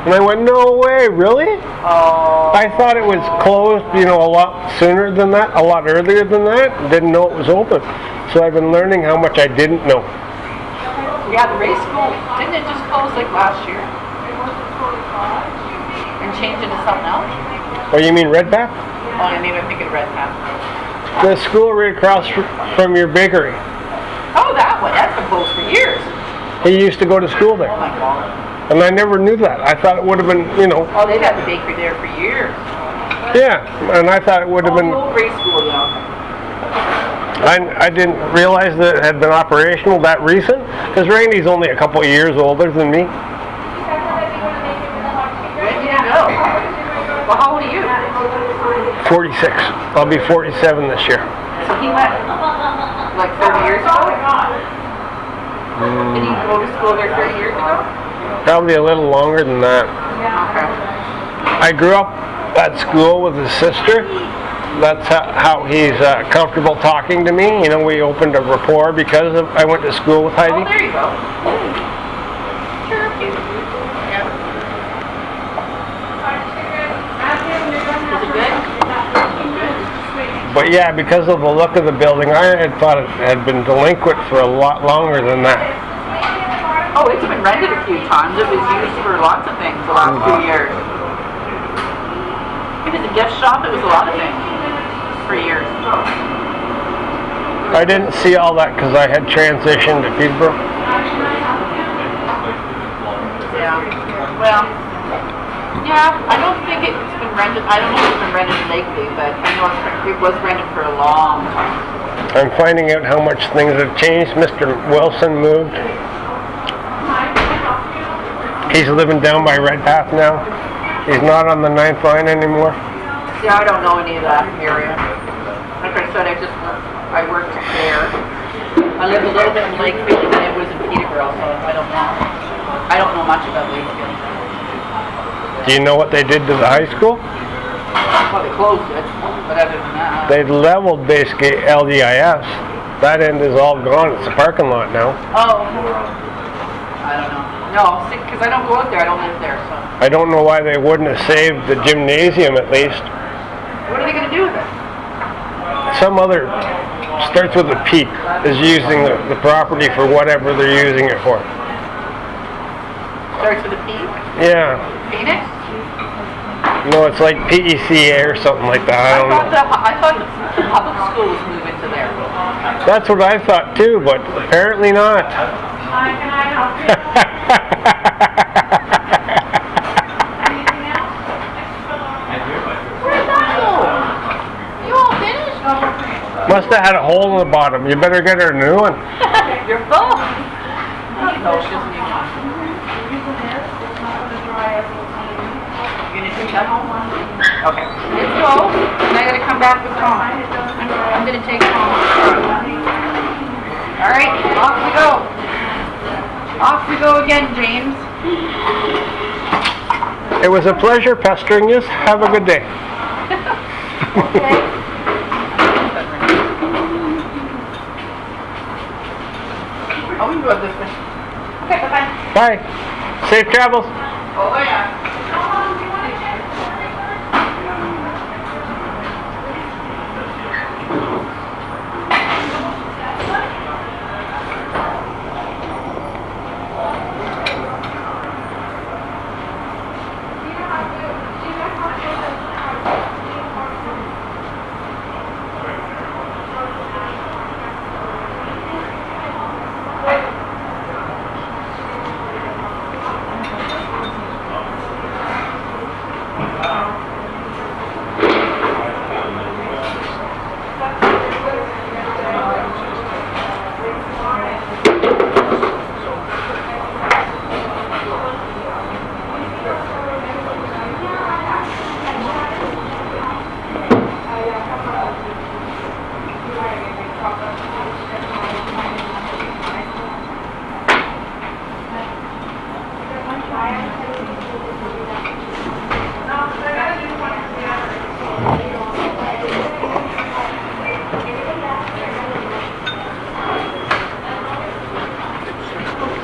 Speaker 3: And I went, no way, really? I thought it was closed, a lot sooner than that, a lot earlier than that. Didn't know it was open. So I've been learning how much I didn't know.
Speaker 7: Yeah, the Ray School, didn't it just close like last year? And change into something else?
Speaker 3: Oh, you mean Redpath?
Speaker 7: Oh, yeah, maybe I'm thinking Red Path.
Speaker 3: The school right across from your bakery.
Speaker 7: Oh, that one. That's been closed for years.
Speaker 3: He used to go to school there.
Speaker 7: Oh, my God.
Speaker 3: And I never knew that. I thought it would have been,
Speaker 7: Oh, they've had the bakery there for years.
Speaker 3: Yeah, and I thought it would have been...
Speaker 7: The old Ray School,
Speaker 3: I didn't realize that it had been operational that recent, because Randy's only a couple of years older than me.
Speaker 7: When did you go? Well, how old are you?
Speaker 3: 46. I'll be 47 this year.
Speaker 7: So he went like 30 years ago? Did he go to school there 30 years ago?
Speaker 3: Probably a little longer than that.
Speaker 7: Okay.
Speaker 3: I grew up at school with his sister. That's how he's comfortable talking to me. We opened a rapport because I went to school with Heidi.
Speaker 7: Oh, there you go. Sure. Yeah. Is it good?
Speaker 3: But yeah, because of the look of the building, I had thought it had been delinquent for a lot longer than that.
Speaker 7: Oh, it's been rented a few times. It was used for lots of things the last few years. It was a gift shop. It was a lot of things for years.
Speaker 3: I didn't see all that because I had transitioned to Peterborough.
Speaker 7: Yeah. Well, yeah, I don't think it's been rented. I don't know if it's been rented lately, but I know it was rented for a long time.
Speaker 3: I'm finding out how much things have changed. Mr. Wilson moved. He's living down by Redpath now. He's not on the 9th line anymore.
Speaker 7: Yeah, I don't know any of that area. Like I said, I worked there. I lived a little bit in Lakefield and it was in Peterborough, so I don't know. I don't know much about Lakefield.
Speaker 3: Do you know what they did to the high school?
Speaker 7: Well, they closed it, but other than that...
Speaker 3: They leveled basically LDIS. That end is all gone. It's a parking lot now.
Speaker 7: Oh. I don't know. No, because I don't go out there. I don't live there, so...
Speaker 3: I don't know why they wouldn't have saved the gymnasium at least.
Speaker 7: What are they going to do with it?
Speaker 3: Some other, starts with a P, is using the property for whatever they're using it for.
Speaker 7: Starts with a P?
Speaker 3: Yeah.
Speaker 7: Phoenix?
Speaker 3: No, it's like PECA or something like that. I don't know.
Speaker 7: I thought the public school was moving to there.
Speaker 3: That's what I thought too, but apparently not.
Speaker 2: Hi, can I help you? Anything else?
Speaker 7: Where'd that go? You all finished?
Speaker 3: Must have had a hole in the bottom. You better get her a new one.
Speaker 7: You're full. No, she doesn't need one. You gonna take that home? Okay. Let's go. And I gotta come back with Tom. I'm gonna take Tom. All right, off we go. Off we go again, James.
Speaker 3: It was a pleasure pestering you. Have a good day.
Speaker 7: Okay. Oh, we can go this way. Okay, bye-bye.
Speaker 3: Bye. Safe travels.
Speaker 7: Oh, yeah.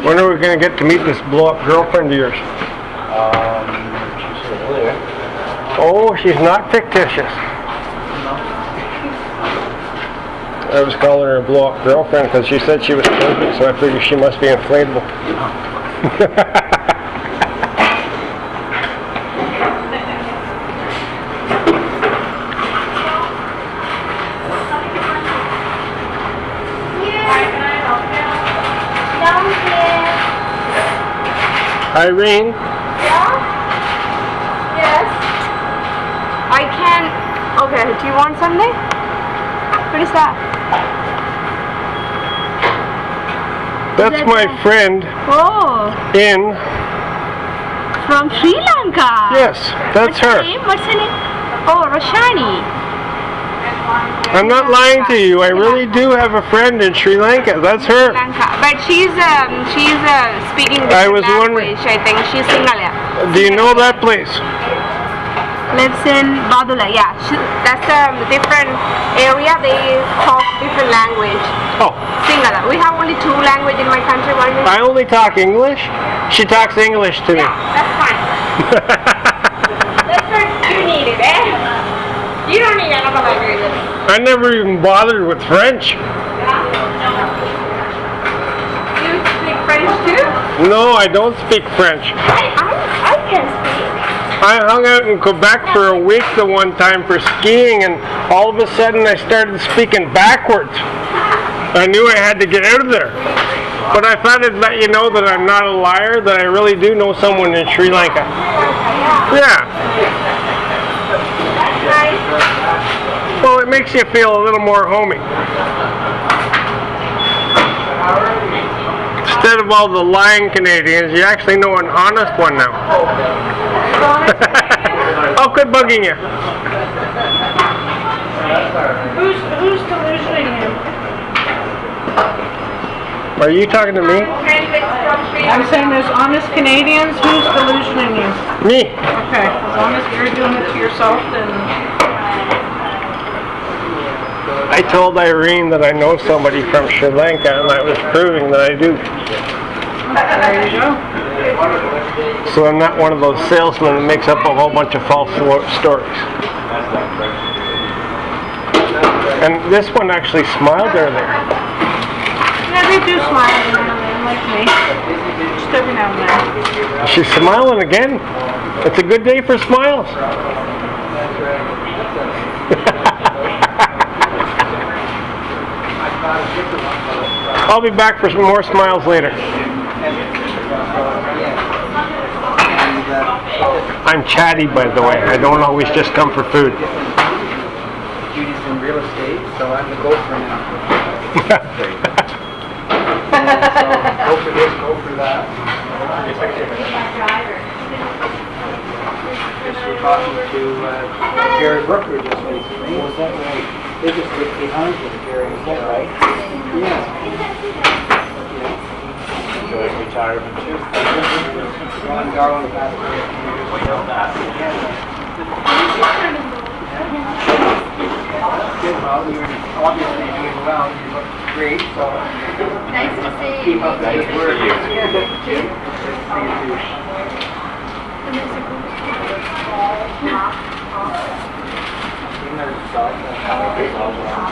Speaker 3: When are we going to get to meet this blow-up girlfriend of yours?
Speaker 5: She's still there.
Speaker 3: Oh, she's not fictitious. I was calling her a blow-up girlfriend because she said she was perfect, so I figured she must be inflatable. Irene,
Speaker 8: Yes. I can. Okay. Do you want something? What is that?
Speaker 3: that's my friend
Speaker 8: Oh,
Speaker 3: in.
Speaker 8: from Sri Lanka.
Speaker 3: Yes, that's her.
Speaker 8: What's her name? Oh, Roshani.
Speaker 3: I'm not lying to you. I really do have a friend in Sri Lanka. That's her.
Speaker 8: Lanka. But she's speaking
Speaker 3: I
Speaker 8: different
Speaker 3: was wondering-
Speaker 8: language. I think she's Sinhala.
Speaker 3: Do you know that place?
Speaker 8: Lives in Badula. Yeah, that's a different area. They talk different language.
Speaker 3: Oh,
Speaker 8: Sinhala. We have only two languages in my country. One is
Speaker 3: I only talk English. She talks English to me.
Speaker 8: that's fine. That's what you needed, eh? You don't need another language.
Speaker 3: I never even bothered with French.
Speaker 8: You speak French too?
Speaker 3: No, I don't speak French.
Speaker 8: I can speak.
Speaker 3: I hung out in Quebec for a week the one time for skiing, and all of a sudden I started speaking backwards. I knew I had to get out of there. But I thought I'd let you know that I'm not a liar, that I really do know someone in Sri Lanka. Yeah.
Speaker 8: Nice.
Speaker 3: Well, it makes you feel a little more homey. Instead of all the lying Canadians, you actually know an honest one now. I'll quit bugging you.
Speaker 2: Who's delusioning him?
Speaker 3: Are you talking to me?
Speaker 2: I'm saying there's honest Canadians. Who's delusioning you?
Speaker 3: Me.
Speaker 2: Okay, as long as you're doing it to yourself, then
Speaker 3: I told Irene that I know somebody from Sri Lanka, and I was proving that I do.
Speaker 2: there you go.
Speaker 3: So I'm not one of those salesmen that makes up a whole bunch of false stories. And this one actually smiled earlier.
Speaker 2: Yeah, they do smile every now and then, like me. Just every now and then.
Speaker 3: She's smiling again. It's a good day for smiles. I'll be back for some more smiles later. I'm chatty, by the way. I don't always just come for food.
Speaker 9: Judy's in real estate, so I'm the gopher now. Go for this, go for that. Just we're talking to Gary Brooker just recently. Was that right? They just looked behind you, Gary. Is that right? Yeah. Enjoys retirement too. Ron Garland passed away a few years ago. Good, well, you're obviously doing well. You look great, so
Speaker 8: Nice to see
Speaker 9: keep up the good work.
Speaker 5: Thank
Speaker 9: Good to see you too. Even though it's soft,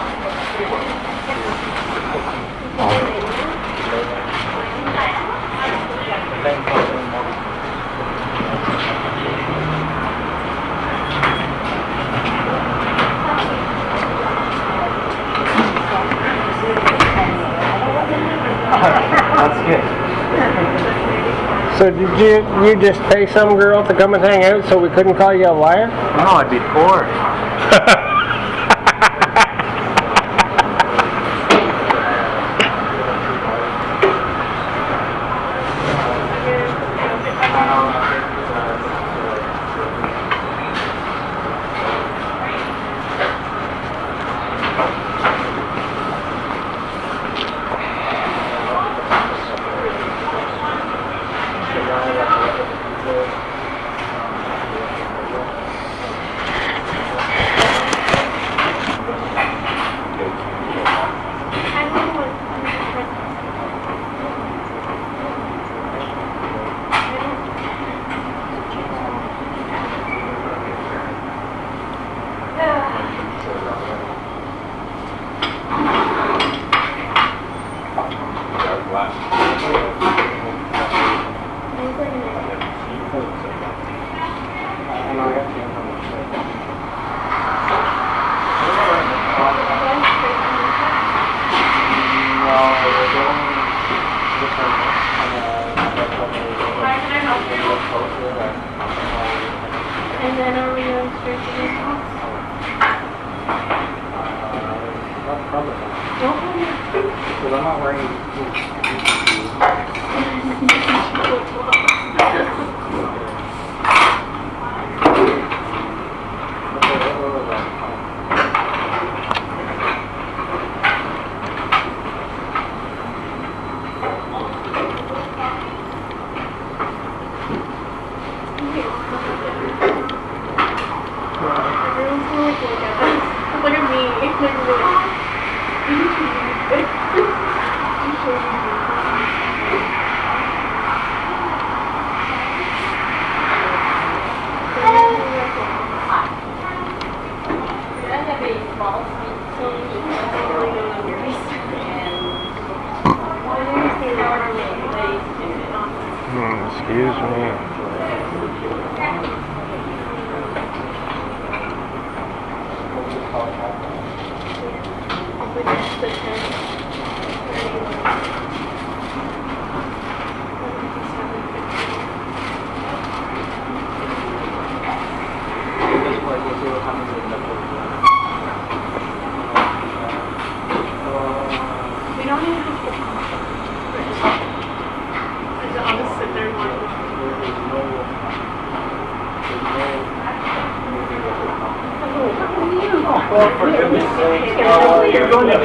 Speaker 5: That's good.
Speaker 3: So did you just pay some girl to come and hang out so we couldn't call you a liar?
Speaker 5: No, I'd be bored.
Speaker 9: I'm not wearing boots.
Speaker 8: Look at me.
Speaker 3: Excuse me.
Speaker 8: We don't even have to. I'll just sit there and watch
Speaker 9: Well, for goodness sake, you're going to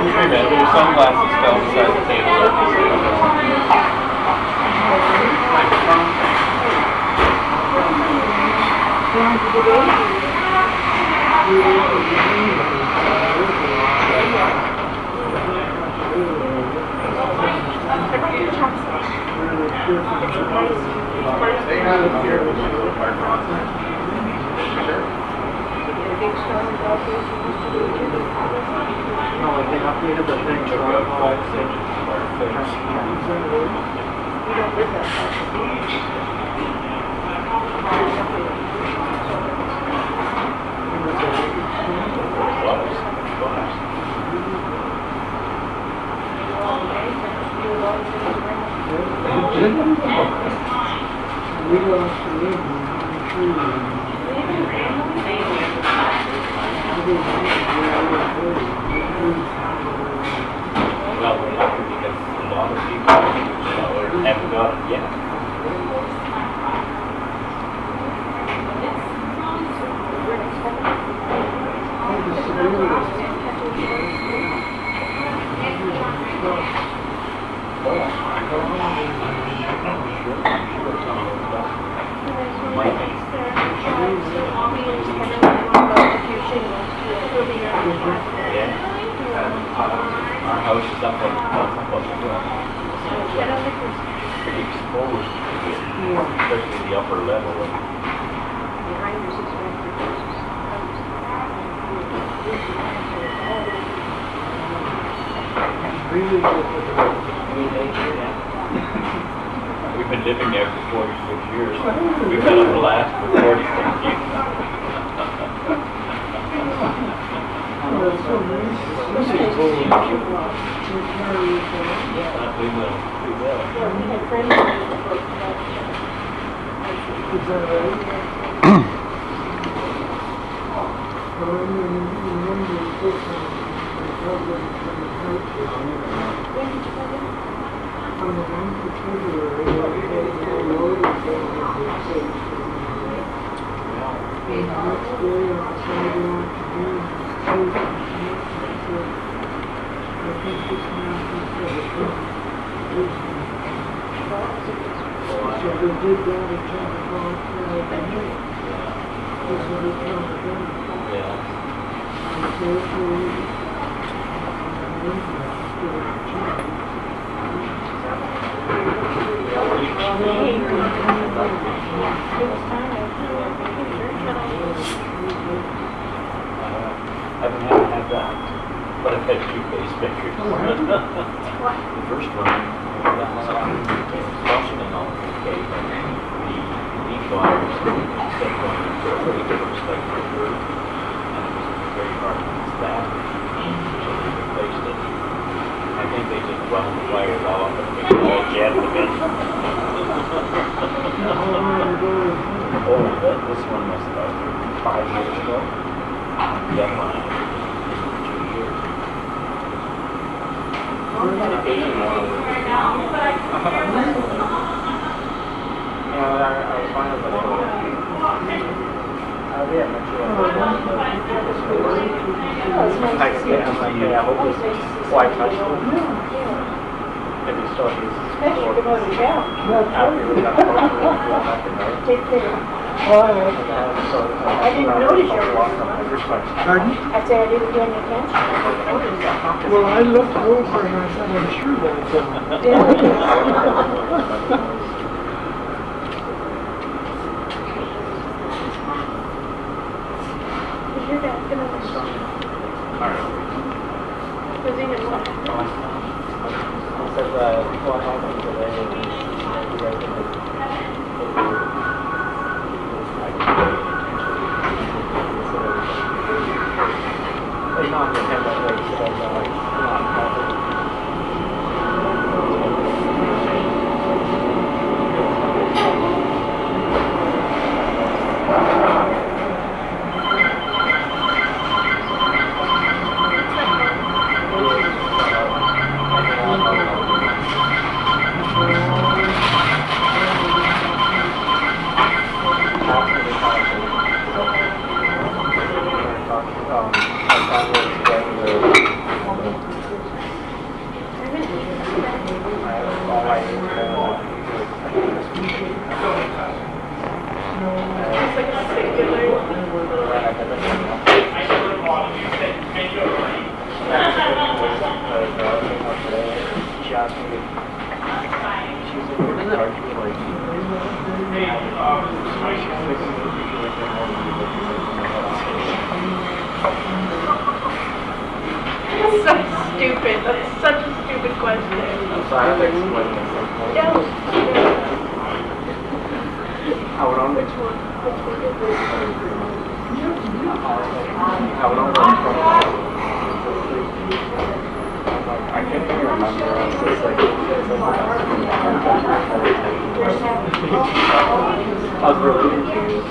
Speaker 5: Hey man, your sunglasses fell beside the table.
Speaker 9: No, like they updated the thing.
Speaker 5: Well, we're lucky because a lot of people haven't got it yet. Our house is up on the hill. Pretty exposed, especially the upper level. We've been living there for 46 years. We've had a blast for 46 years. We will. I haven't had that, but I've had two face pictures. The first one, that was functioning on the cake. The leaf wires kept going into a really different like and it was very hard to install. So they replaced it. I think they just wound the wires off and they all jammed them in. Oh, this one must
Speaker 9: about 5 years ago. Deadline. 2 years. I was fine with it. Yeah, I'm sure. I hope it's quite touched it. If you start these stores, after you got
Speaker 2: Take care. I didn't notice your
Speaker 1: Pardon?
Speaker 2: I said I didn't pay any attention.
Speaker 1: Well, I looked over and I said, I'm sure that's
Speaker 2: Is your dad gonna miss you? Was he gonna watch?
Speaker 9: Said what happened today and you guys like not with him, but like said not happening.
Speaker 2: That's so stupid. That's such a stupid question. Yeah.
Speaker 9: I would only I can't even remember. I was really confused.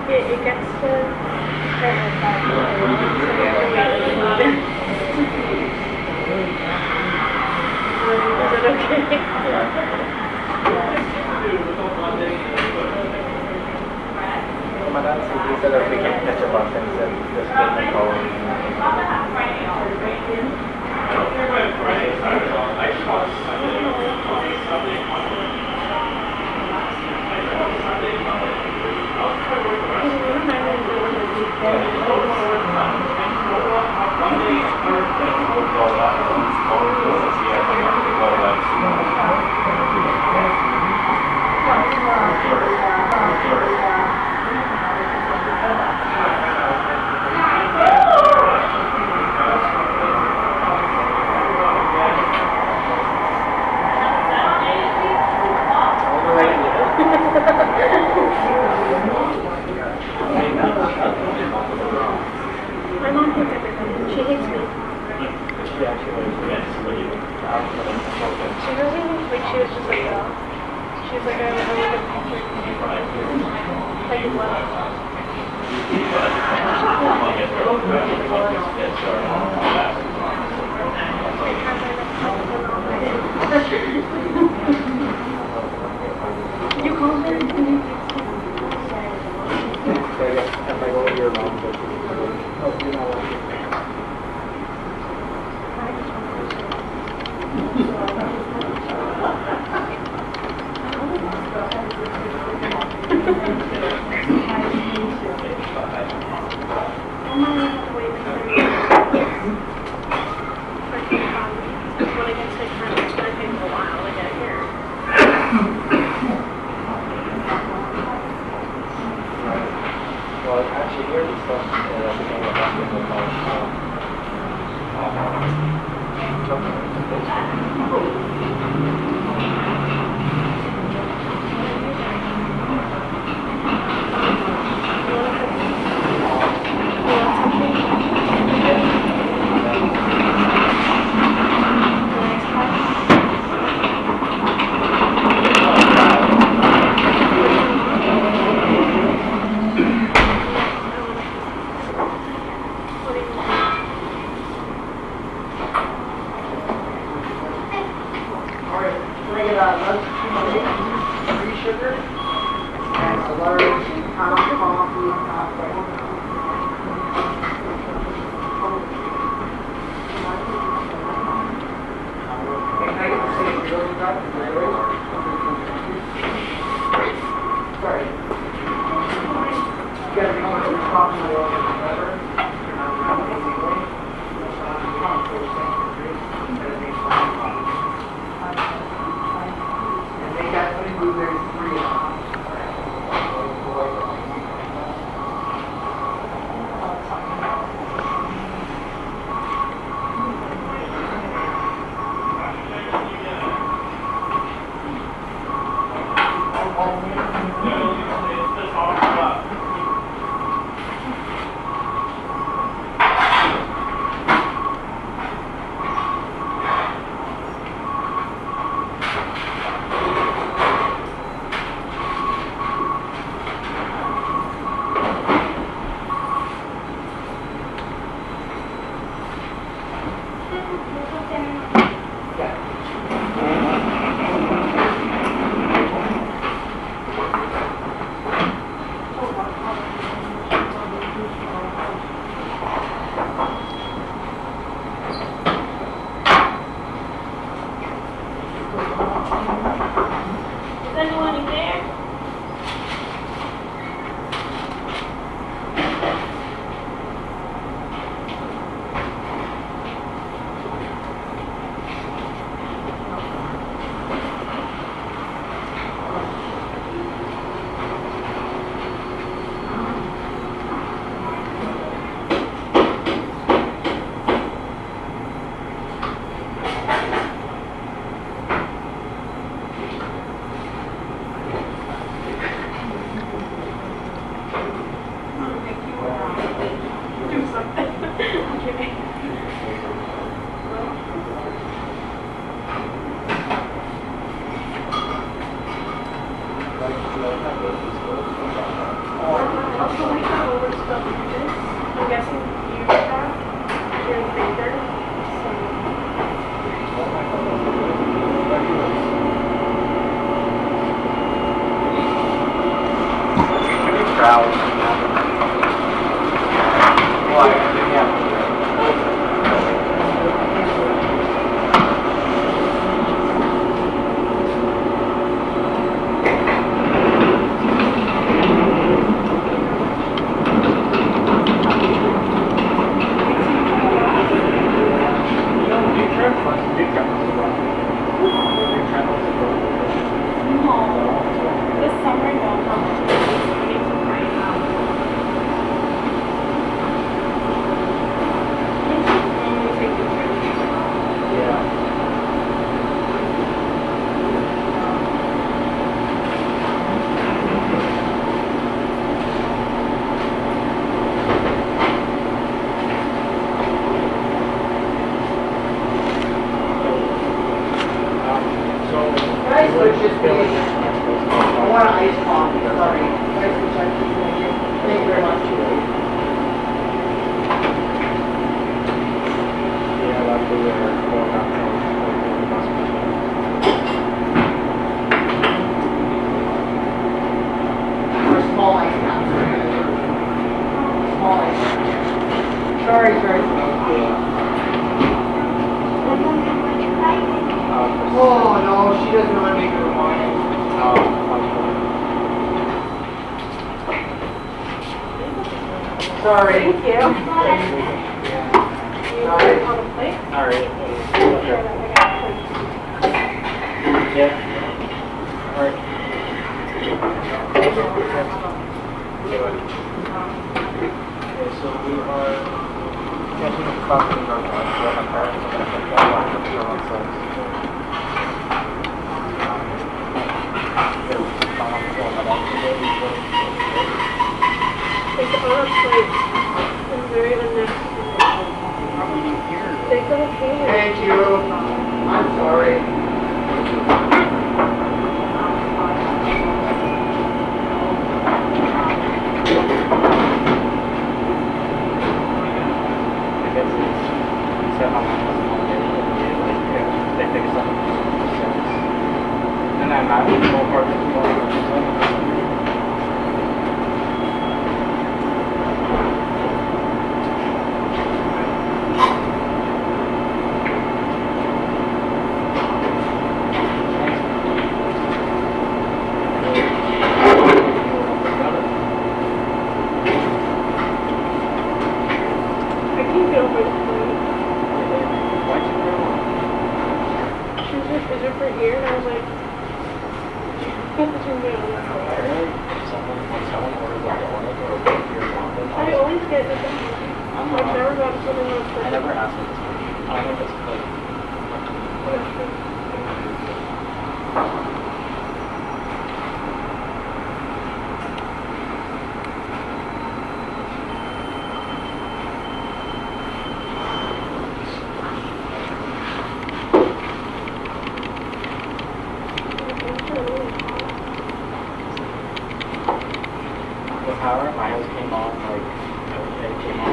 Speaker 2: It gets to Is it okay?
Speaker 9: My dad said he said if we can catch up on things that just get the phone.
Speaker 2: My mom hates everything. She hates me. She doesn't like she was just like she's like I look at pictures like what?
Speaker 9: If I go to your mom, but you're not allowed to. Well, actually, here's the stuff that became a basketball
Speaker 7: Sorry.
Speaker 2: Thank you.
Speaker 7: Sorry.
Speaker 2: On the plate?
Speaker 9: All right.
Speaker 2: Sure, I got a plate.
Speaker 9: Yeah. All right. Okay, so we are catching a crossing our lives. My parents are going to put that line up here on site.
Speaker 2: Take it on a plate. And very unnecessary. Take a can.
Speaker 7: Thank you. I'm sorry.
Speaker 9: And I'm not even more part of the
Speaker 2: I can't get over the plate. She was like, is it for here? And I was like, it's for me on the floor. I always get this. I've never gotten something on the plate.
Speaker 9: I never asked for this one. I don't think it's like. The power at my house came on like it came on.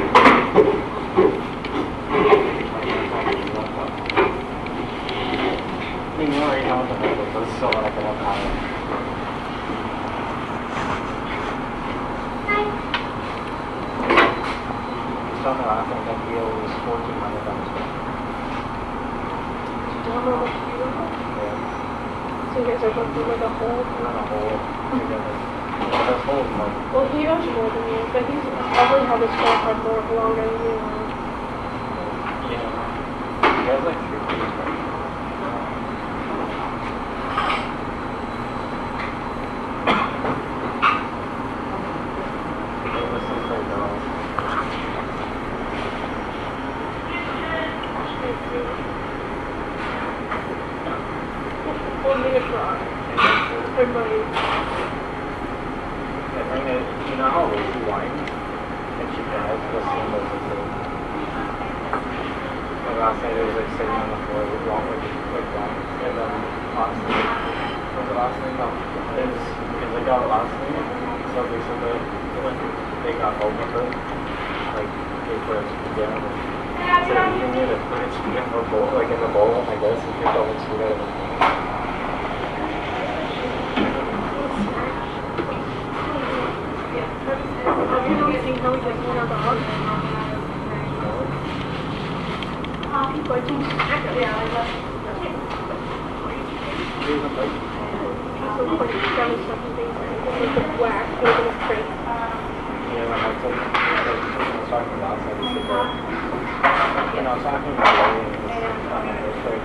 Speaker 9: I mean, you already know what the hell it was, so I could have power. Just on the last one, that deal was $1,400. Yeah,
Speaker 2: So you guys are going through like a whole.
Speaker 9: not a whole together. That's whole like.
Speaker 2: Well, he knows more than you, but he's probably had his scorecard more longer than you have.
Speaker 9: Yeah. You guys like 3 days, right? This is like
Speaker 2: We'll need a try. Everybody.
Speaker 9: I bring it, you know how Lucy whines? And she has the same as the thing. Like last night it was like sitting on the floor with wrong like wrong. And then last night, was it last night? No. It was, because they got it last night. So they said that when they got home with it, like they put it down and instead of eating it, put it in the bowl, like in the bowl, I guess, and picked all the food out of the bowl.
Speaker 2: Have you noticing how we get one of our dogs? Like he's so like seven something things like the black over his crate.
Speaker 9: Yeah, when I was talking last night, he said that, you know, talking about it, it's like,